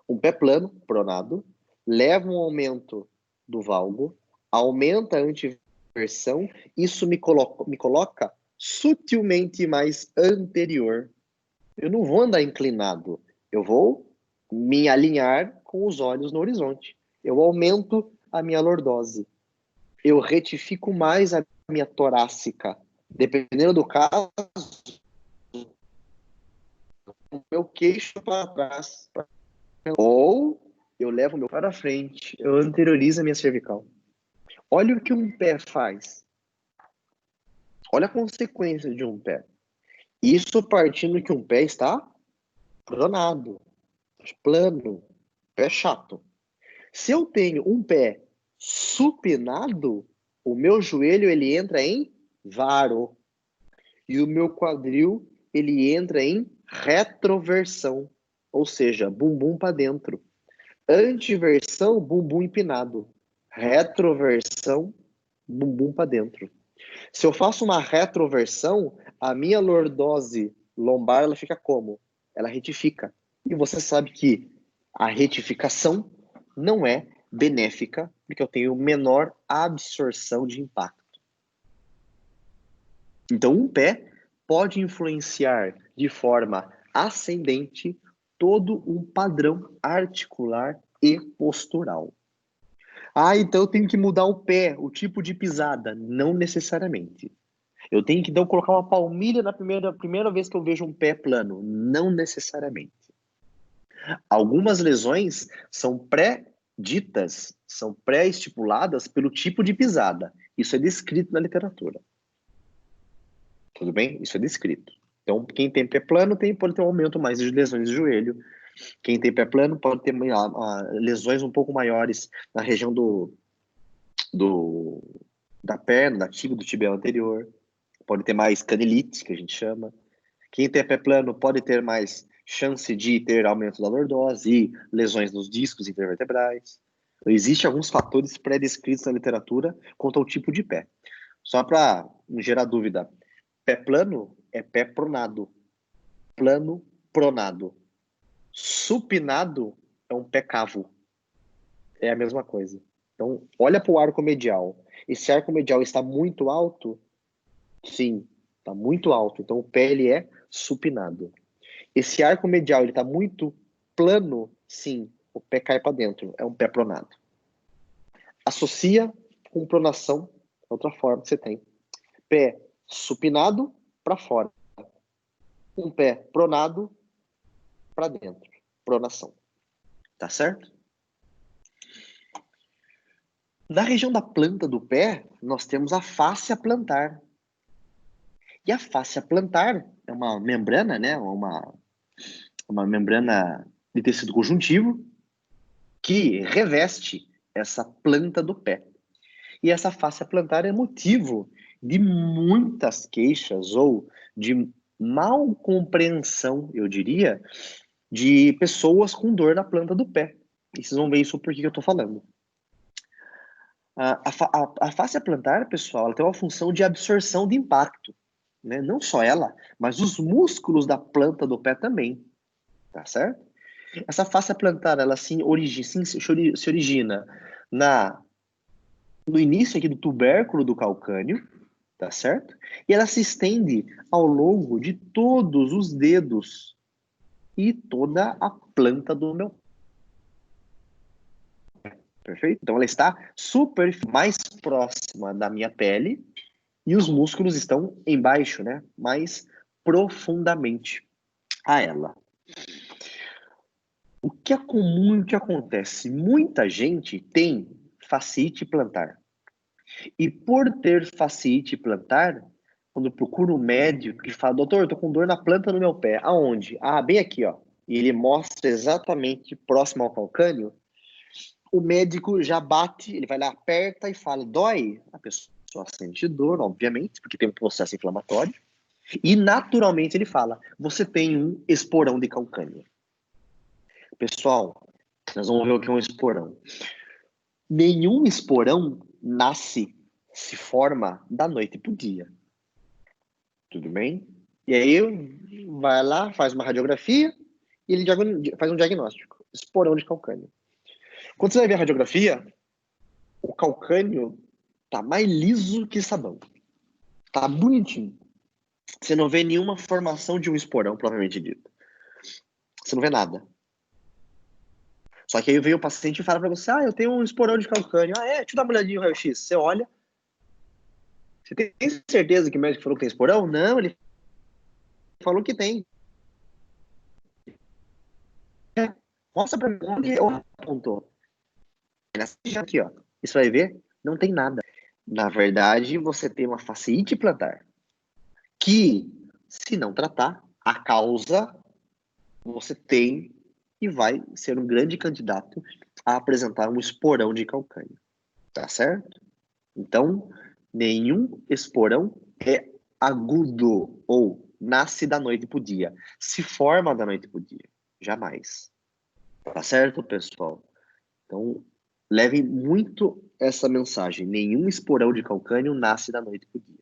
Um pé plano, pronado, leva um aumento do valgo, aumenta a antiversão, isso me coloca sutilmente mais anterior. Eu não vou andar inclinado, eu vou me alinhar com os olhos no horizonte. Eu aumento a minha lordose. Eu retifico mais a minha torácica. Dependendo do caso, o meu queixo para trás. Ou eu levo o meu para frente, eu anteriorizo a minha cervical. Olha o que um pé faz. Olha a consequência de um pé. Isso partindo que um pé está pronado, plano, pé chato. Se eu tenho um pé supinado, o meu joelho ele entra em varo e o meu quadril ele entra em retroversão, ou seja, bumbum para dentro. Antiversão, bumbum empinado. Retroversão, bumbum para dentro. Se eu faço uma retroversão, a minha lordose lombar ela fica como? Ela retifica. E você sabe que a retificação não é benéfica, porque eu tenho menor absorção de impacto. Então, um pé pode influenciar de forma ascendente todo um padrão articular e postural. Ah, então eu tenho que mudar o pé, o tipo de pisada. Não necessariamente. Eu tenho que então colocar uma palmilha na primeira vez que eu vejo um pé plano. Não necessariamente. Algumas lesões são pré-ditas, são pré-estipuladas pelo tipo de pisada. Isso é descrito na literatura. Tudo bem? Isso é descrito. Então, quem tem pé plano pode ter um aumento mais de lesões de joelho. Quem tem pé plano pode ter lesões um pouco maiores na região da perna, da tibia, do tibial anterior. Pode ter mais canelite, que a gente chama. Quem tem pé plano pode ter mais chance de ter aumento da lordose e lesões nos discos intervertebrais. Então, existem alguns fatores pré-descritos na literatura quanto ao tipo de pé. Só para não gerar dúvida, pé plano é pé pronado. Plano, pronado. Supinado é um pé cavo. É a mesma coisa. Então, olha para o arco medial. Esse arco medial está muito alto? Sim, está muito alto. Então, o pé ele é supinado. Esse arco medial está muito plano? Sim, o pé cai para dentro. É um pé pronado. Associa com pronação, outra forma que você tem. Pé supinado para fora. Um pé pronado para dentro. Pronação. Tá certo? Na região da planta do pé, nós temos a fáscia plantar. E a fáscia plantar é uma membrana, né? Uma membrana de tecido conjuntivo que reveste essa planta do pé. E essa fáscia plantar é motivo de muitas queixas ou de mal compreensão, eu diria, de pessoas com dor na planta do pé. E vocês vão ver isso por que eu estou falando. A fáscia plantar, pessoal, ela tem uma função de absorção de impacto. Né? Não só ela, mas os músculos da planta do pé também. Tá certo? Essa fáscia plantar, ela se origina no início aqui do tubérculo do calcâneo, tá certo? E ela se estende ao longo de todos os dedos e toda a planta do meu pé. Perfeito? Então ela está mais próxima da minha pele e os músculos estão embaixo, né? Mais profundamente a ela. O que é comum e o que acontece? Muita gente tem fascite plantar. E por ter fascite plantar, quando procura um médico que fala, doutor, eu tô com dor na planta do meu pé. Aonde? Ah, bem aqui, ó. E ele mostra exatamente próximo ao calcâneo. O médico já bate, ele vai lá, aperta e fala, dói? A pessoa sente dor, obviamente, porque tem um processo inflamatório. E naturalmente ele fala, você tem um esporão de calcânio. Pessoal, nós vamos ver o que é um esporão. Nenhum esporão se forma da noite para o dia. Tudo bem? E aí vai lá, faz uma radiografia e ele faz um diagnóstico. Esporão de calcânio. Quando você vai ver a radiografia, o calcânio tá mais liso que sabão. Tá bonitinho. Você não vê nenhuma formação de um esporão, propriamente dito. Você não vê nada. Só que aí vem o paciente e fala para você, eu tenho um esporão de calcânio. Ah, deixa eu dar uma olhadinha no raio-x. Você olha. Você tem certeza que o médico falou que tem esporão? Não, ele falou que tem. Mostra para mim onde eu apontou. Aqui, ó. Isso vai ver, não tem nada. Na verdade, você tem uma fasciite plantar que, se não tratar, a causa você tem e vai ser um grande candidato a apresentar um esporão de calcânio. Tá certo? Então, nenhum esporão é agudo ou nasce da noite pro dia. Se forma da noite pro dia. Jamais. Tá certo, pessoal? Então, levem muito essa mensagem. Nenhum esporão de calcânio nasce da noite pro dia.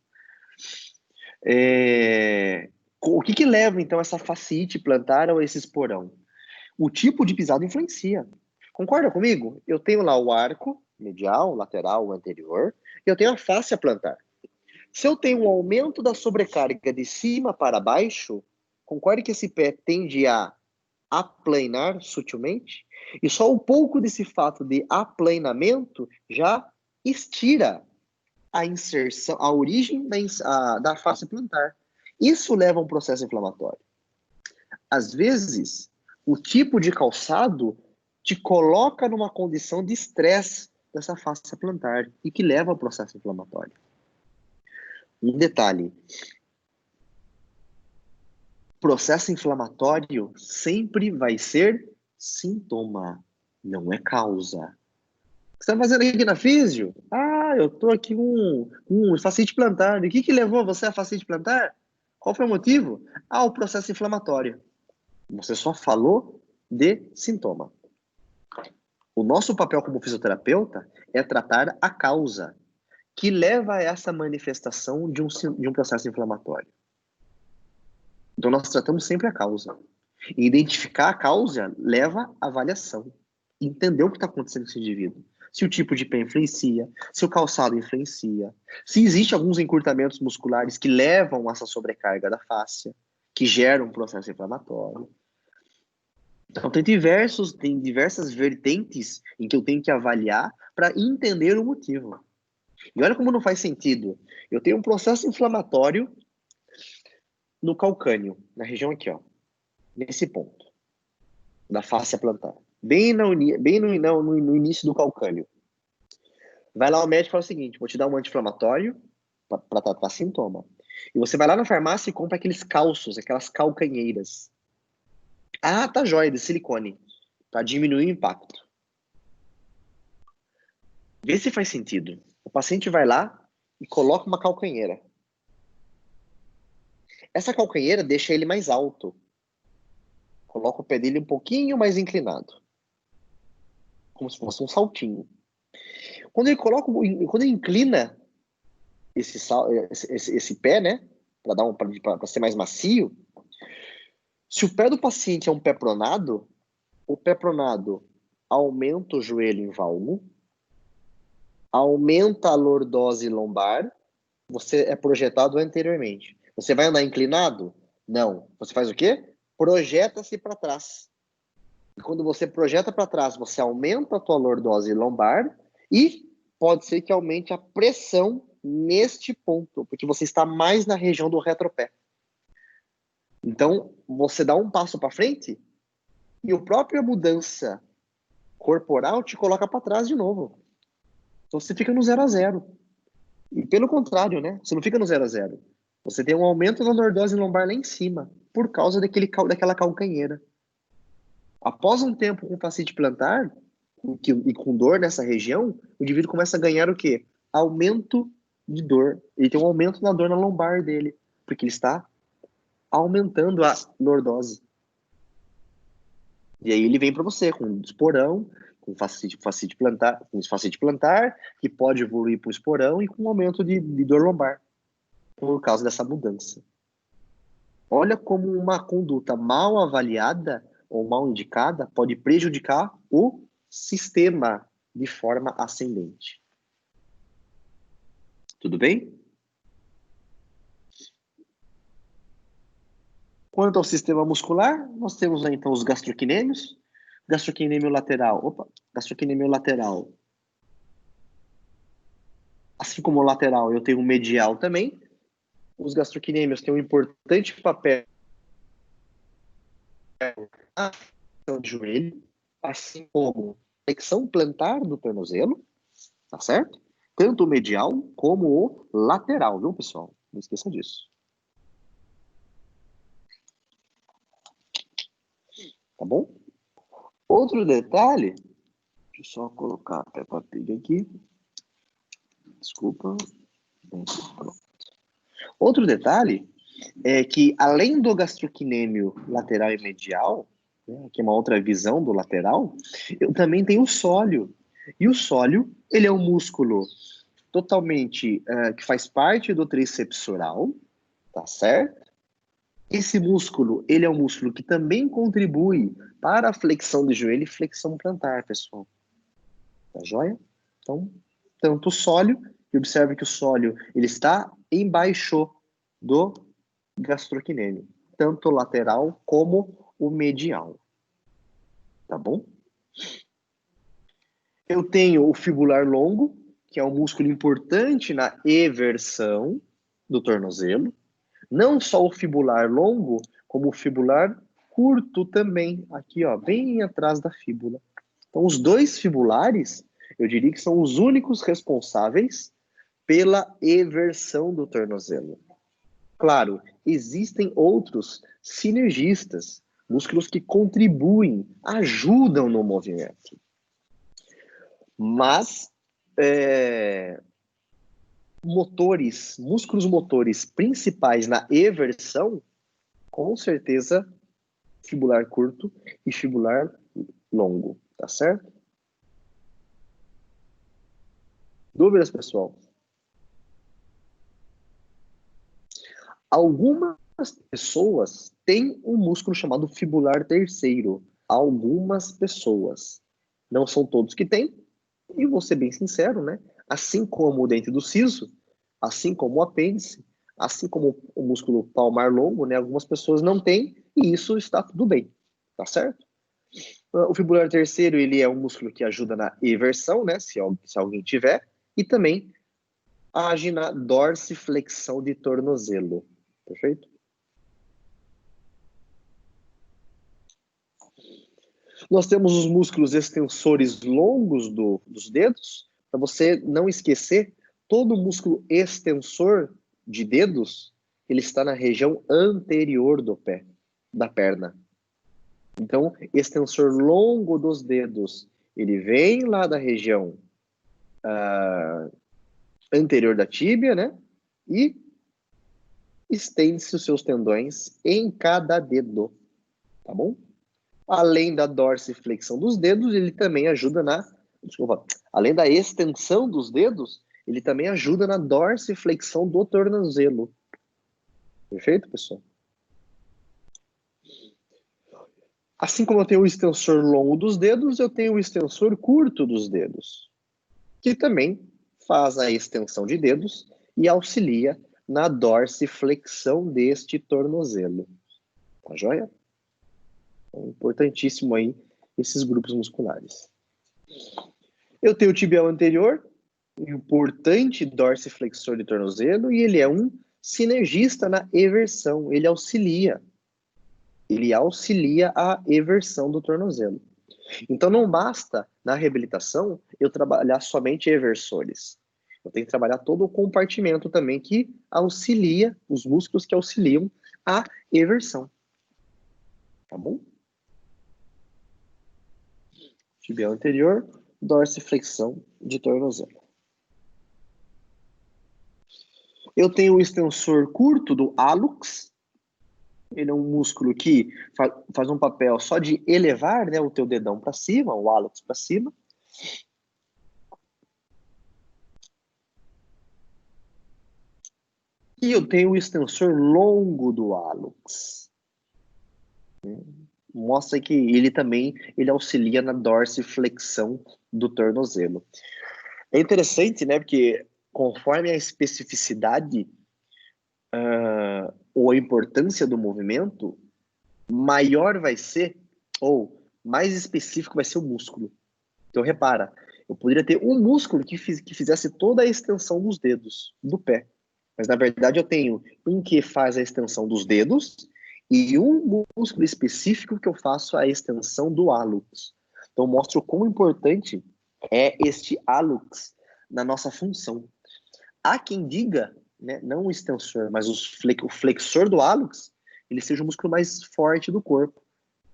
O que leva, então, essa fascite plantar ou esse esporão? O tipo de pisada influencia. Concorda comigo? Eu tenho lá o arco medial, lateral, anterior, e eu tenho a fáscia plantar. Se eu tenho um aumento da sobrecarga de cima para baixo, concorde que esse pé tende a aplanar sutilmente, e só um pouco desse fato de aplanamento já estira a inserção, a origem da face plantar. Isso leva a um processo inflamatório. Às vezes, o tipo de calçado te coloca numa condição de estresse dessa face plantar e que leva ao processo inflamatório. Um detalhe, processo inflamatório sempre vai ser sintoma, não é causa. O que você está fazendo aqui na físio? Eu estou aqui com um fascite plantar. E o que levou você a fascite plantar? Qual foi o motivo? O processo inflamatório. Você só falou de sintoma. O nosso papel como fisioterapeuta é tratar a causa que leva a essa manifestação de um processo inflamatório. Então, nós tratamos sempre a causa. E identificar a causa leva à avaliação. Entender o que está acontecendo com esse indivíduo. Se o tipo de pé influencia, se o calçado influencia, se existem alguns encurtamentos musculares que levam a essa sobrecarga da fáscia, que geram um processo inflamatório. Então, tem diversas vertentes em que eu tenho que avaliar para entender o motivo. E olha como não faz sentido. Eu tenho um processo inflamatório no calcâneo, na região aqui, ó, nesse ponto, da fáscia plantar. Bem no início do calcâneo. Vai lá o médico e fala o seguinte, vou te dar um anti-inflamatório para tratar sintoma. E você vai lá na farmácia e compra aqueles calços, aquelas calcanheiras. Ah, tá jóia, de silicone, para diminuir o impacto. Vê se faz sentido. O paciente vai lá e coloca uma calcanheira. Essa calcanheira deixa ele mais alto. Coloca o pé dele um pouquinho mais inclinado. Como se fosse um saltinho. Quando ele inclina esse pé, né? Para ser mais macio. Se o pé do paciente é um pé pronado, o pé pronado aumenta o joelho em valgo, aumenta a lordose lombar, você é projetado anteriormente. Você vai andar inclinado? Não. Você faz o quê? Projeta-se para trás. E quando você projeta para trás, você aumenta a tua lordose lombar e pode ser que aumente a pressão neste ponto, porque você está mais na região do retropé. Então, você dá um passo para frente e a própria mudança corporal te coloca para trás de novo. Então, você fica no 0 a 0. E pelo contrário, né? Você não fica no 0 a 0. Você tem um aumento da lordose lombar lá em cima, por causa daquela calcanheira. Após um tempo com fascite plantar e com dor nessa região, o indivíduo começa a ganhar o quê? Aumento de dor. Ele tem um aumento na dor na lombar dele, porque ele está aumentando a lordose. E aí ele vem para você com esporão, com fascite plantar, que pode evoluir para o esporão e com aumento de dor lombar, por causa dessa mudança. Olha como uma conduta mal avaliada ou mal indicada pode prejudicar o sistema de forma ascendente. Tudo bem? Quanto ao sistema muscular, nós temos aí, então, os gastrocnêmios. Gastrocnêmio lateral. Gastrocnêmio lateral. Assim como o lateral, eu tenho o medial também. Os gastrocnêmios têm um importante papel na flexão de joelho, assim como a flexão plantar do tornozelo, tá certo? Tanto o medial como o lateral, viu, pessoal? Não esqueça disso. Tá bom? Outro detalhe, deixa eu só colocar a Peppa Pig aqui. Desculpa. Outro detalhe é que, além do gastrocnêmio lateral e medial, né, que é uma outra visão do lateral, eu também tenho o sólio. E o sólio, ele é um músculo totalmente que faz parte do tríceps oral, tá certo? Esse músculo, ele é um músculo que também contribui para a flexão de joelho e flexão plantar, pessoal. Tá joia? Então, tanto o sólio, e observe que o sólio, ele está embaixo do gastrocnêmio, tanto o lateral como o medial. Tá bom? Eu tenho o fibular longo, que é um músculo importante na eversão do tornozelo. Não só o fibular longo, como o fibular curto também, aqui, ó, bem atrás da fíbula. Então, os dois fibulares, eu diria que são os únicos responsáveis pela eversão do tornozelo. Claro, existem outros sinergistas, músculos que contribuem, ajudam no movimento. Mas músculos motores principais na eversão, com certeza, fibular curto e fibular longo, tá certo? Dúvidas, pessoal? Algumas pessoas têm um músculo chamado fibular terceiro. Algumas pessoas. Não são todos que têm, e vou ser bem sincero, né? Assim como o dente do siso, assim como o apêndice, assim como o músculo palmar longo, né? Algumas pessoas não têm, e isso está tudo bem, tá certo? O fibular terceiro, ele é um músculo que ajuda na eversão, né? Se alguém tiver, e também age na dorsiflexão de tornozelo, perfeito? Nós temos os músculos extensores longos dos dedos. Para você não esquecer, todo músculo extensor de dedos, ele está na região anterior do pé, da perna. Então, extensor longo dos dedos, ele vem lá da região anterior da tíbia, né? E estende-se os seus tendões em cada dedo, tá bom? Além da dorsiflexão dos dedos, ele também ajuda além da extensão dos dedos, ele também ajuda na dorsiflexão do tornozelo. Perfeito, pessoal? Assim como eu tenho o extensor longo dos dedos, eu tenho o extensor curto dos dedos, que também faz a extensão de dedos e auxilia na dorsiflexão deste tornozelo. Tá joia? É importantíssimo aí esses grupos musculares. Eu tenho o tibial anterior, importante dorsiflexor de tornozelo, e ele é um sinergista na eversão. Ele auxilia a eversão do tornozelo. Então não basta na reabilitação eu trabalhar somente eversores. Eu tenho que trabalhar todo o compartimento também que auxilia, os músculos que auxiliam a eversão. Tá bom? Tibial anterior, dorsiflexão de tornozelo. Eu tenho o extensor curto do hallux. Ele é um músculo que faz um papel só de elevar, né, o teu dedão para cima, o hallux para cima. E eu tenho o extensor longo do hallux. Mostra que ele auxilia na dorsiflexão do tornozelo. É interessante, né, porque conforme a especificidade ou a importância do movimento, maior vai ser, ou mais específico vai ser o músculo. Então, repara, eu poderia ter um músculo que fizesse toda a extensão dos dedos do pé. Mas, na verdade, eu tenho um que faz a extensão dos dedos e um músculo específico que eu faço a extensão do hallux. Então, mostra o quão importante é este hallux na nossa função. Há quem diga, né, não o extensor, mas o flexor do hallux, ele seja o músculo mais forte do corpo.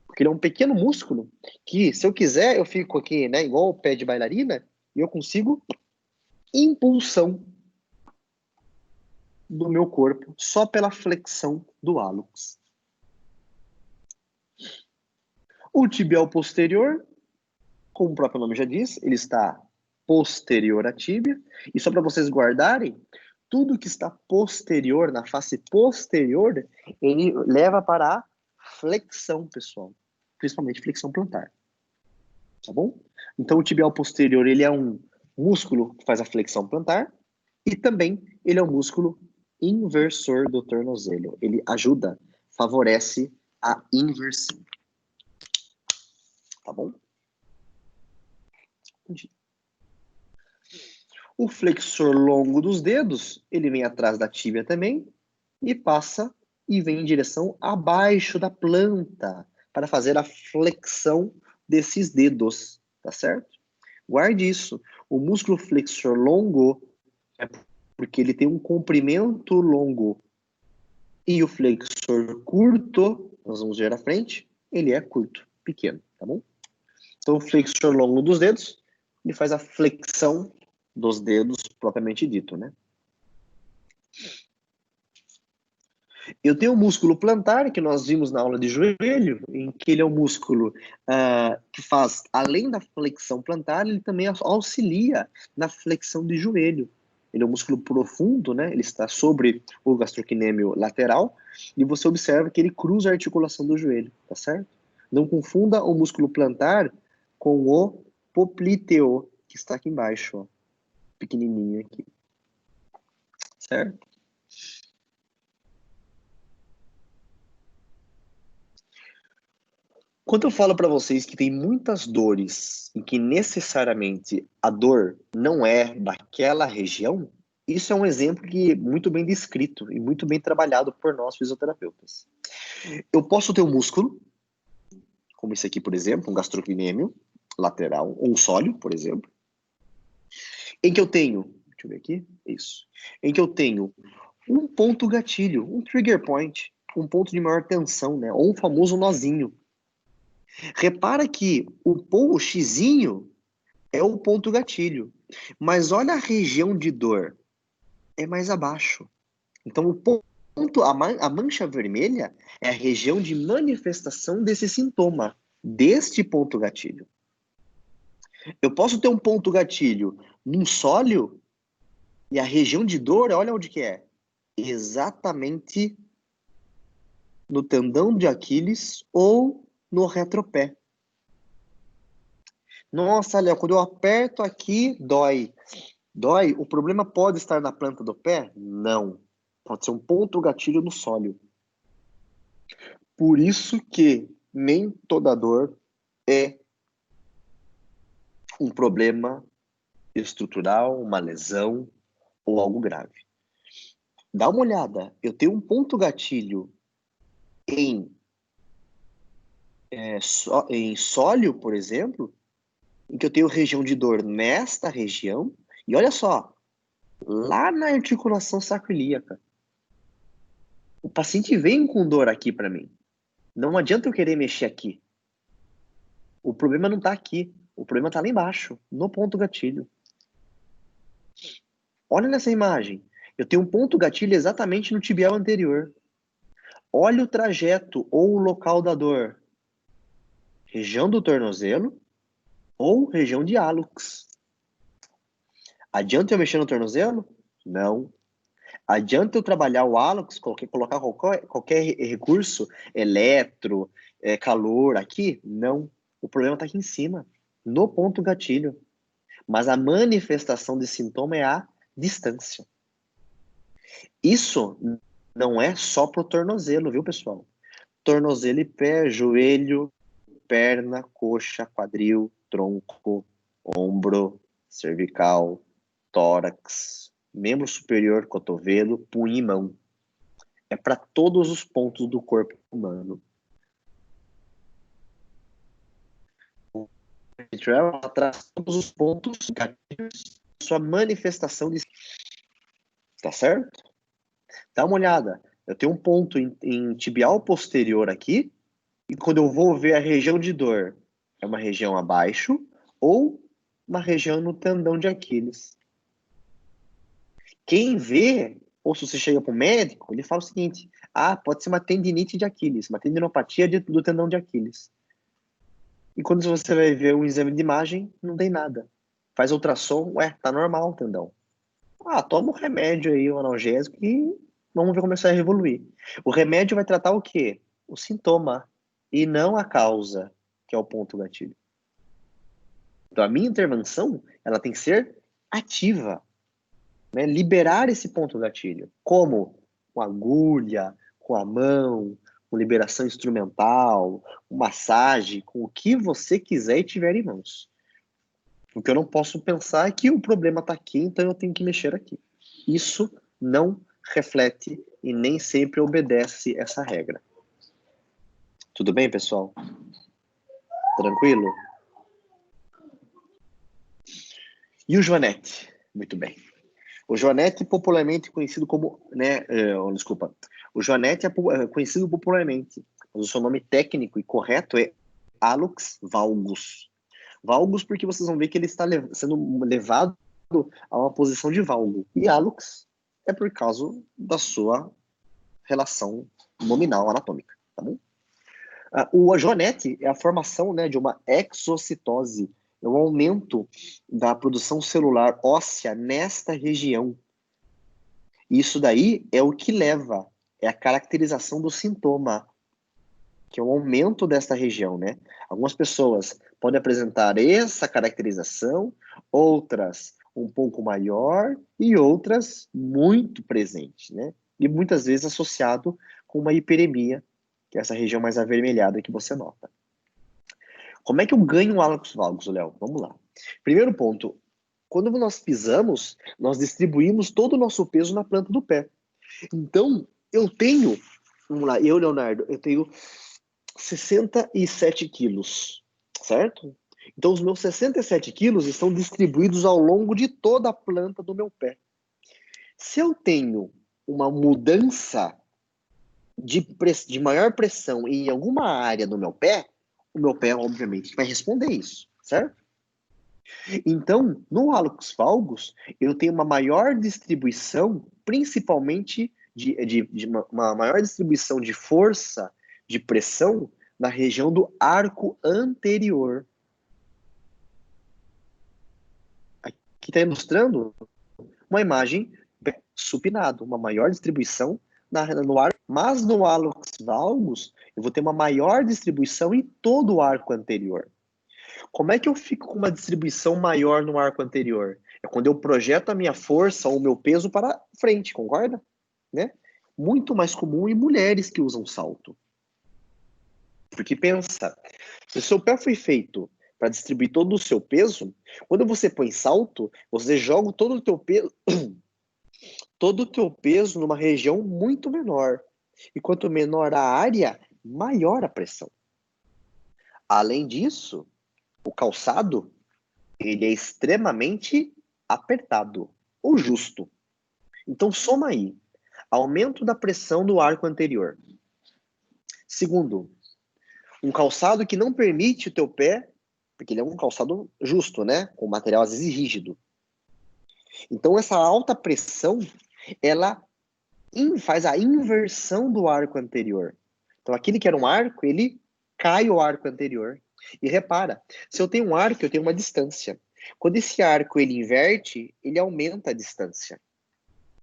Porque ele é um pequeno músculo que, se eu quiser, eu fico aqui, né, igual o pé de bailarina, e eu consigo impulsão do meu corpo só pela flexão do hallux. O tibial posterior, como o próprio nome já diz, ele está posterior à tíbia. E só para vocês guardarem, tudo que está posterior, na face posterior, ele leva para a flexão, pessoal. Principalmente flexão plantar. Tá bom? Então, o tibial posterior, ele é um músculo que faz a flexão plantar e também ele é um músculo inversor do tornozelo. Ele ajuda, favorece a inversão. Tá bom? O flexor longo dos dedos, ele vem atrás da tíbia também e passa e vem em direção abaixo da planta para fazer a flexão desses dedos, tá certo? Guarde isso. O músculo flexor longo é porque ele tem um comprimento longo. E o flexor curto, nós vamos ver à frente, ele é curto, pequeno, tá bom? Então, o flexor longo dos dedos, ele faz a flexão dos dedos propriamente dito, né? Eu tenho o músculo plantar, que nós vimos na aula de joelho, em que ele é um músculo que faz, além da flexão plantar, ele também auxilia na flexão de joelho. ele é um músculo profundo, né? Ele está sobre o gastrocnêmio lateral, e você observa que ele cruza a articulação do joelho, tá certo? Não confunda o músculo plantar com o popliteo, que está aqui embaixo, ó, pequenininho aqui, certo? Quando eu falo para vocês que tem muitas dores em que necessariamente a dor não é daquela região, isso é um exemplo que é muito bem descrito e muito bem trabalhado por nós fisioterapeutas. Eu posso ter um músculo, como esse aqui, por exemplo, um gastrocnêmio lateral, ou um sólio, por exemplo, em que eu tenho, deixa eu ver aqui, isso, em que eu tenho um ponto gatilho, um trigger point, um ponto de maior tensão, né, ou um famoso nozinho. Repara que o xizinho é o ponto gatilho, mas olha a região de dor, é mais abaixo. Então, o ponto, a mancha vermelha é a região de manifestação desse sintoma, deste ponto gatilho. Eu posso ter um ponto gatilho num sólio e a região de dor, olha onde que é. Exatamente no tendão de Aquiles ou no retropé. Nossa, Léo, quando eu aperto aqui, dói. Dói? O problema pode estar na planta do pé? Não. Pode ser um ponto gatilho no sólio. Por isso que nem toda dor é um problema estrutural, uma lesão ou algo grave. Dá uma olhada. Eu tenho um ponto gatilho em sólio, por exemplo, em que eu tenho região de dor nesta região. E olha só, lá na articulação sacroiliaca. O paciente vem com dor aqui para mim. Não adianta eu querer mexer aqui. O problema não está aqui. O problema está lá embaixo, no ponto gatilho. Olha nessa imagem. Eu tenho um ponto gatilho exatamente no tibial anterior. Olha o trajeto ou o local da dor. Região do tornozelo ou região de hálux. Adianta eu mexer no tornozelo? Não. Adianta eu trabalhar o hálux, colocar qualquer recurso, eletro, calor aqui? Não. O problema está aqui em cima, no ponto gatilho. Mas a manifestação desse sintoma é a distância. Isso não é só pro tornozelo, viu, pessoal? Tornozelo e pé, joelho, perna, coxa, quadril, tronco, ombro, cervical, tórax, membro superior, cotovelo, punho e mão. É para todos os pontos do corpo humano. O Trail traz todos os pontos gatilhos, sua manifestação de... Tá certo? Dá uma olhada. Eu tenho um ponto em tibial posterior aqui, e quando eu vou ver a região de dor, é uma região abaixo ou uma região no tendão de Aquiles. Quem vê, ou se você chega para o médico, ele fala o seguinte: pode ser uma tendinite de Aquiles, uma tendinopatia do tendão de Aquiles. E quando você vai ver um exame de imagem, não tem nada. Faz ultrassom, tá normal o tendão. Toma um remédio aí, um analgésico, e vamos ver como isso vai evoluir. O remédio vai tratar o quê? O sintoma, e não a causa, que é o ponto gatilho. Então, a minha intervenção, ela tem que ser ativa, né? Liberar esse ponto gatilho. Como? Com agulha, com a mão, com liberação instrumental, com massagem, com o que você quiser e tiver em mãos. O que eu não posso pensar é que o problema está aqui, então eu tenho que mexer aqui. Isso não reflete e nem sempre obedece essa regra. Tudo bem, pessoal? Tranquilo? E o Joanete? Muito bem. O Joanete popularmente conhecido como, o Joanete é conhecido popularmente, mas o seu nome técnico e correto é Hallux valgus. Valgus porque vocês vão ver que ele está sendo levado a uma posição de valgo. E hallux é por causa da sua relação nominal anatômica, tá bom? O Joanete é a formação, né, de uma exocitose, é um aumento da produção celular óssea nesta região, Isso daí é o que leva, é a caracterização do sintoma, que é o aumento desta região, né? Algumas pessoas podem apresentar essa caracterização, outras um pouco maior e outras muito presente, né? E muitas vezes associado com uma hiperemia, que é essa região mais avermelhada que você nota. Como é que eu ganho um hálux valgus, Léo? Vamos lá. Primeiro ponto, quando nós pisamos, nós distribuímos todo o nosso peso na planta do pé. Então, eu tenho, vamos lá, eu, Leonardo, eu tenho 67 quilos, certo? Então, os meus 67 quilos estão distribuídos ao longo de toda a planta do meu pé. Se eu tenho uma mudança de maior pressão em alguma área do meu pé, o meu pé, obviamente, vai responder isso, certo? Então, no hálux valgus, eu tenho uma maior distribuição, principalmente de uma maior distribuição de força, de pressão, na região do arco anterior. Aqui está mostrando uma imagem supinado, uma maior distribuição no arco, mas no hálux valgus, eu vou ter uma maior distribuição em todo o arco anterior. Como é que eu fico com uma distribuição maior no arco anterior? É quando eu projeto a minha força ou o meu peso para frente, concorda? Né? Muito mais comum em mulheres que usam salto. Porque pensa, se o seu pé foi feito para distribuir todo o seu peso, quando você põe salto, você joga todo o teu peso, todo o teu peso numa região muito menor. E quanto menor a área, maior a pressão. Além disso, o calçado ele é extremamente apertado ou justo. Então, soma aí. Aumento da pressão do arco anterior. Segundo, um calçado que não permite o teu pé, porque ele é um calçado justo, né? Com material às vezes rígido. Então, essa alta pressão, ela faz a inversão do arco anterior. Então, aquele que era um arco, ele cai o arco anterior. E repara, se eu tenho um arco, eu tenho uma distância. Quando esse arco ele inverte, ele aumenta a distância.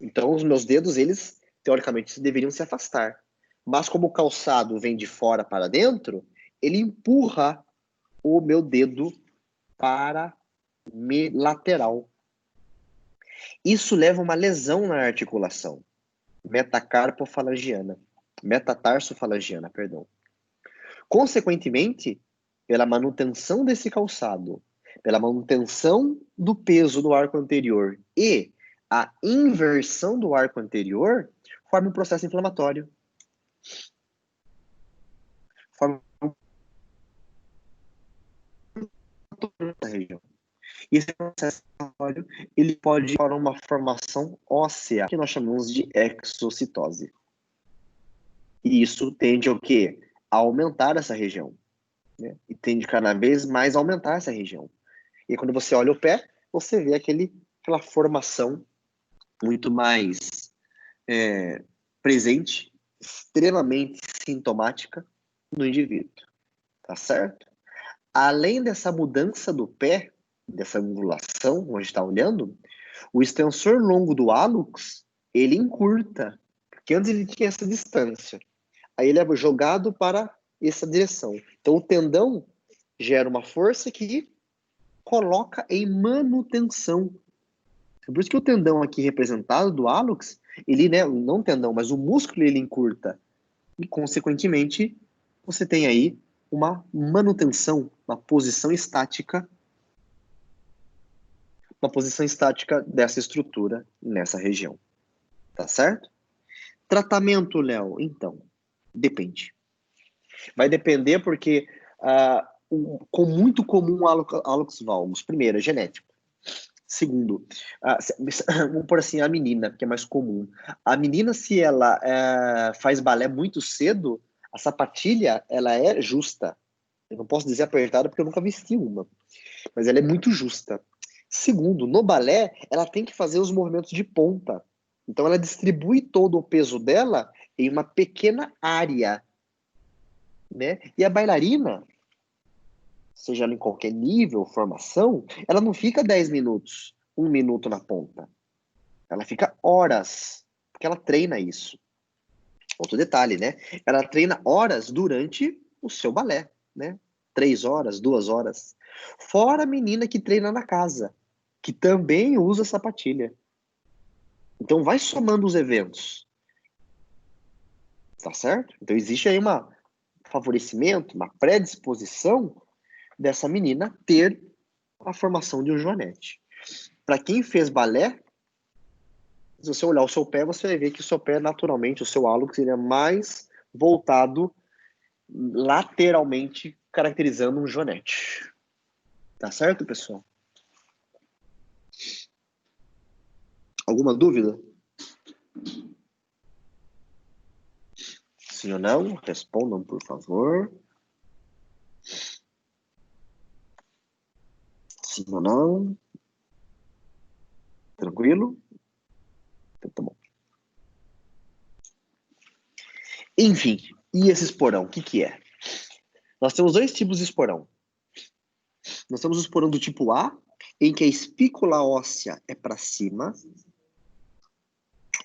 Então, os meus dedos, eles, teoricamente, deveriam se afastar. Mas como o calçado vem de fora para dentro, ele empurra o meu dedo para lateral. Isso leva a uma lesão na articulação metacarpofalangiana, metatarsofalangiana, perdão. Consequentemente, pela manutenção desse calçado, pela manutenção do peso do arco anterior e a inversão do arco anterior, forma um processo inflamatório. Forma uma região. E esse processo inflamatório, ele pode formar uma formação óssea, que nós chamamos de exocitose. E isso tende ao quê? A aumentar essa região. Né? E tende cada vez mais a aumentar essa região. E quando você olha o pé, você vê aquela formação muito mais presente, extremamente sintomática no indivíduo. Tá certo? Além dessa mudança do pé, dessa angulação, onde a gente está olhando, o extensor longo do hálux, ele encurta, porque antes ele tinha essa distância. Aí ele é jogado para essa direção. Então o tendão gera uma força que coloca em manutenção. Por isso que o tendão aqui representado do hálux, ele, né, não o tendão, mas o músculo ele encurta. E, consequentemente, você tem aí uma manutenção, uma posição estática dessa estrutura nessa região. Tá certo? Tratamento, Léo, então, depende. Vai depender porque muito comum o hálux valgus. Primeiro, é genético. Segundo, vamos por assim, a menina, que é mais comum. A menina, se ela faz balé muito cedo, a sapatilha, ela é justa. Eu não posso dizer apertada porque eu nunca vesti uma. Mas ela é muito justa. Segundo, no balé, ela tem que fazer os movimentos de ponta. Então, ela distribui todo o peso dela em uma pequena área. Né? E a bailarina, seja ela em qualquer nível, formação, ela não fica 10 minutos, 1 minuto na ponta. Ela fica horas. que ela treina isso. Outro detalhe, né? Ela treina horas durante o seu balé, né? 3 horas, 2 horas. Fora a menina que treina na casa, que também usa sapatilha. Então, vai somando os eventos. Tá certo? Então, existe aí um favorecimento, uma predisposição dessa menina ter a formação de um joanete. Para quem fez balé, se você olhar o seu pé, você vai ver que o seu pé, naturalmente, o seu halo seria mais voltado lateralmente, caracterizando um joanete. Tá certo, pessoal? Alguma dúvida? Sim ou não? Respondam, por favor. Sim ou não? Tranquilo? Então, tá bom. Enfim, e esse esporão, o que que é? Nós temos 2 tipos de esporão. Nós temos o esporão do tipo A, em que a espícula óssea é para cima,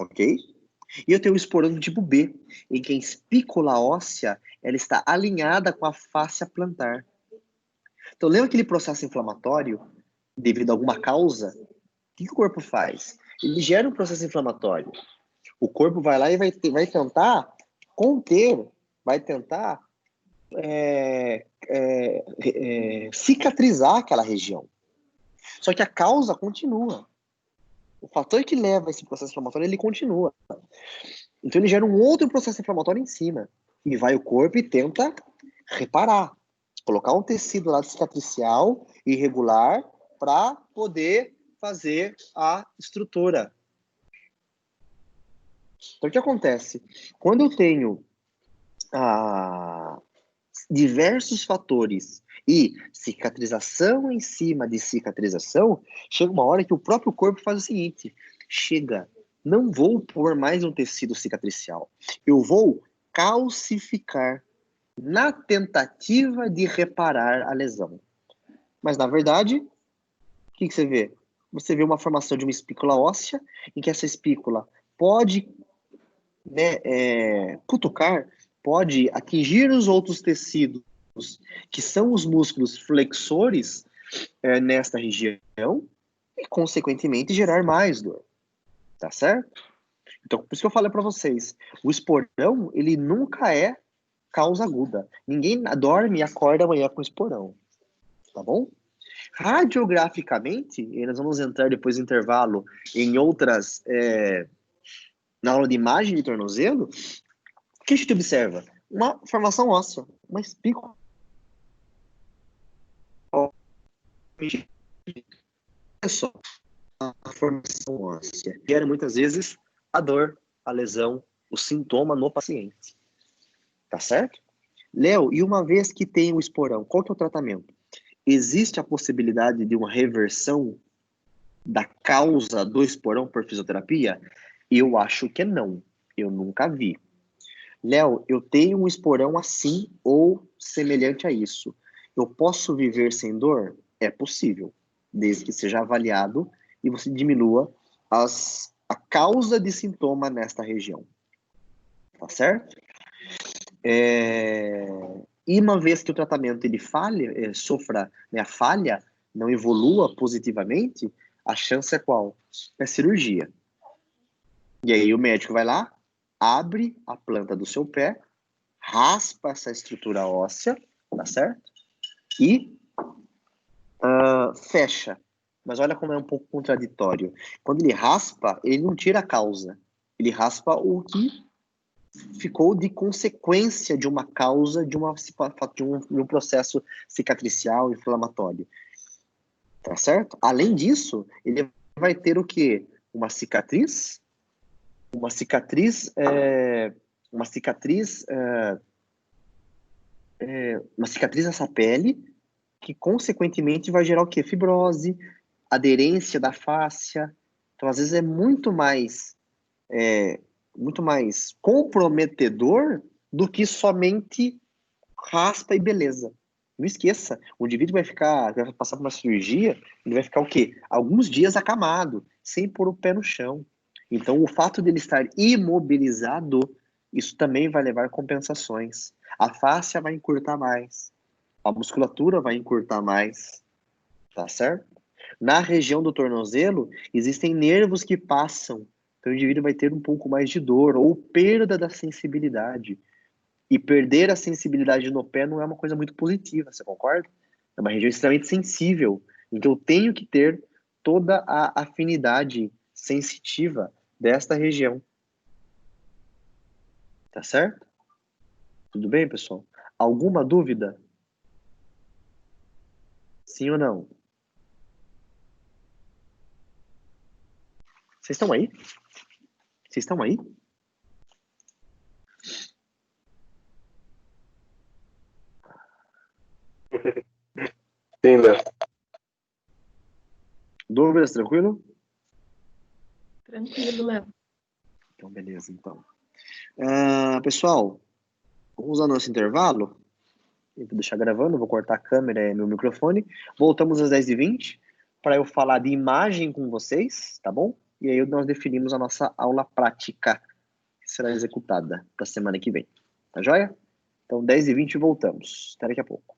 ok? E eu tenho o esporão do tipo B, em que a espícula óssea ela está alinhada com a fáscia plantar. Então, lembra aquele processo inflamatório devido a alguma causa? O que o corpo faz? Ele gera um processo inflamatório. O corpo vai lá e vai tentar conter, vai tentar cicatrizar aquela região. Só que a causa continua. O fator que leva a esse processo inflamatório, ele continua. Então ele gera um outro processo inflamatório em cima. E vai o corpo e tenta reparar. Colocar um tecido lá cicatricial irregular para poder fazer a estrutura. Então o que acontece? Quando eu tenho diversos fatores e cicatrização em cima de cicatrização, chega uma hora que o próprio corpo faz o seguinte: chega, não vou pôr mais um tecido cicatricial, eu vou calcificar na tentativa de reparar a lesão. Mas na verdade, o que você vê? Você vê uma formação de uma espícula óssea, em que essa espícula pode, cutucar, pode atingir os outros tecidos, que são os músculos flexores nesta região, e, consequentemente, gerar mais dor. Tá certo? Então, por isso que eu falei para vocês, o esporão, ele nunca é causa aguda. Ninguém dorme e acorda amanhã com esporão. Tá bom? Radiograficamente, e nós vamos entrar depois do intervalo em outras... na aula de imagem de tornozelo, o que a gente observa? Uma formação óssea, uma espícula. É só a formação óssea. Gera muitas vezes a dor, a lesão, o sintoma no paciente. Tá certo? Léo, e uma vez que tem o esporão, qual que é o tratamento? Existe a possibilidade de uma reversão da causa do esporão por fisioterapia? Eu acho que não. Eu nunca vi. Léo, eu tenho um esporão assim ou semelhante a isso. Eu posso viver sem dor? É possível, desde que seja avaliado e você diminua a causa de sintoma nesta região. Tá certo? E uma vez que o tratamento ele falha, sofra a falha, não evolua positivamente, a chance é qual? É cirurgia. E aí o médico vai lá, abre a planta do seu pé, raspa essa estrutura óssea, tá certo? E fecha. Mas olha como é um pouco contraditório. Quando ele raspa, ele não tira a causa. Ele raspa o que ficou de consequência de uma causa, de um processo cicatricial, inflamatório. Tá certo? Além disso, ele vai ter o quê? Uma cicatriz nessa pele, que consequentemente vai gerar o quê? Fibrose, aderência da fáscia. Então, às vezes, é muito mais comprometedor do que somente raspa e beleza. Não esqueça, o indivíduo vai passar por uma cirurgia, ele vai ficar o quê? Alguns dias acamado, sem pôr o pé no chão. Então, o fato dele estar imobilizado, isso também vai levar compensações. A fáscia vai encurtar mais, a musculatura vai encurtar mais, tá certo? Na região do tornozelo, existem nervos que passam, então o indivíduo vai ter um pouco mais de dor ou perda da sensibilidade. E perder a sensibilidade no pé não é uma coisa muito positiva, você concorda? É uma região extremamente sensível, então eu tenho que ter toda a afinidade sensitiva desta região, tá certo? Tudo bem, pessoal? Alguma dúvida? Sim ou não? Vocês estão aí? Vocês estão aí? Sim, Léo. Dúvidas, tranquilo? Tranquilo, Léo. Então, beleza, então. Pessoal, vamos usar nosso intervalo. Eu vou deixar gravando, vou cortar a câmera e meu microfone. Voltamos às 10h20 para eu falar de imagem com vocês, tá bom? E aí nós definimos a nossa aula prática que será executada para a semana que vem. Tá joia? Então, 10h20 voltamos. Até daqui a pouco.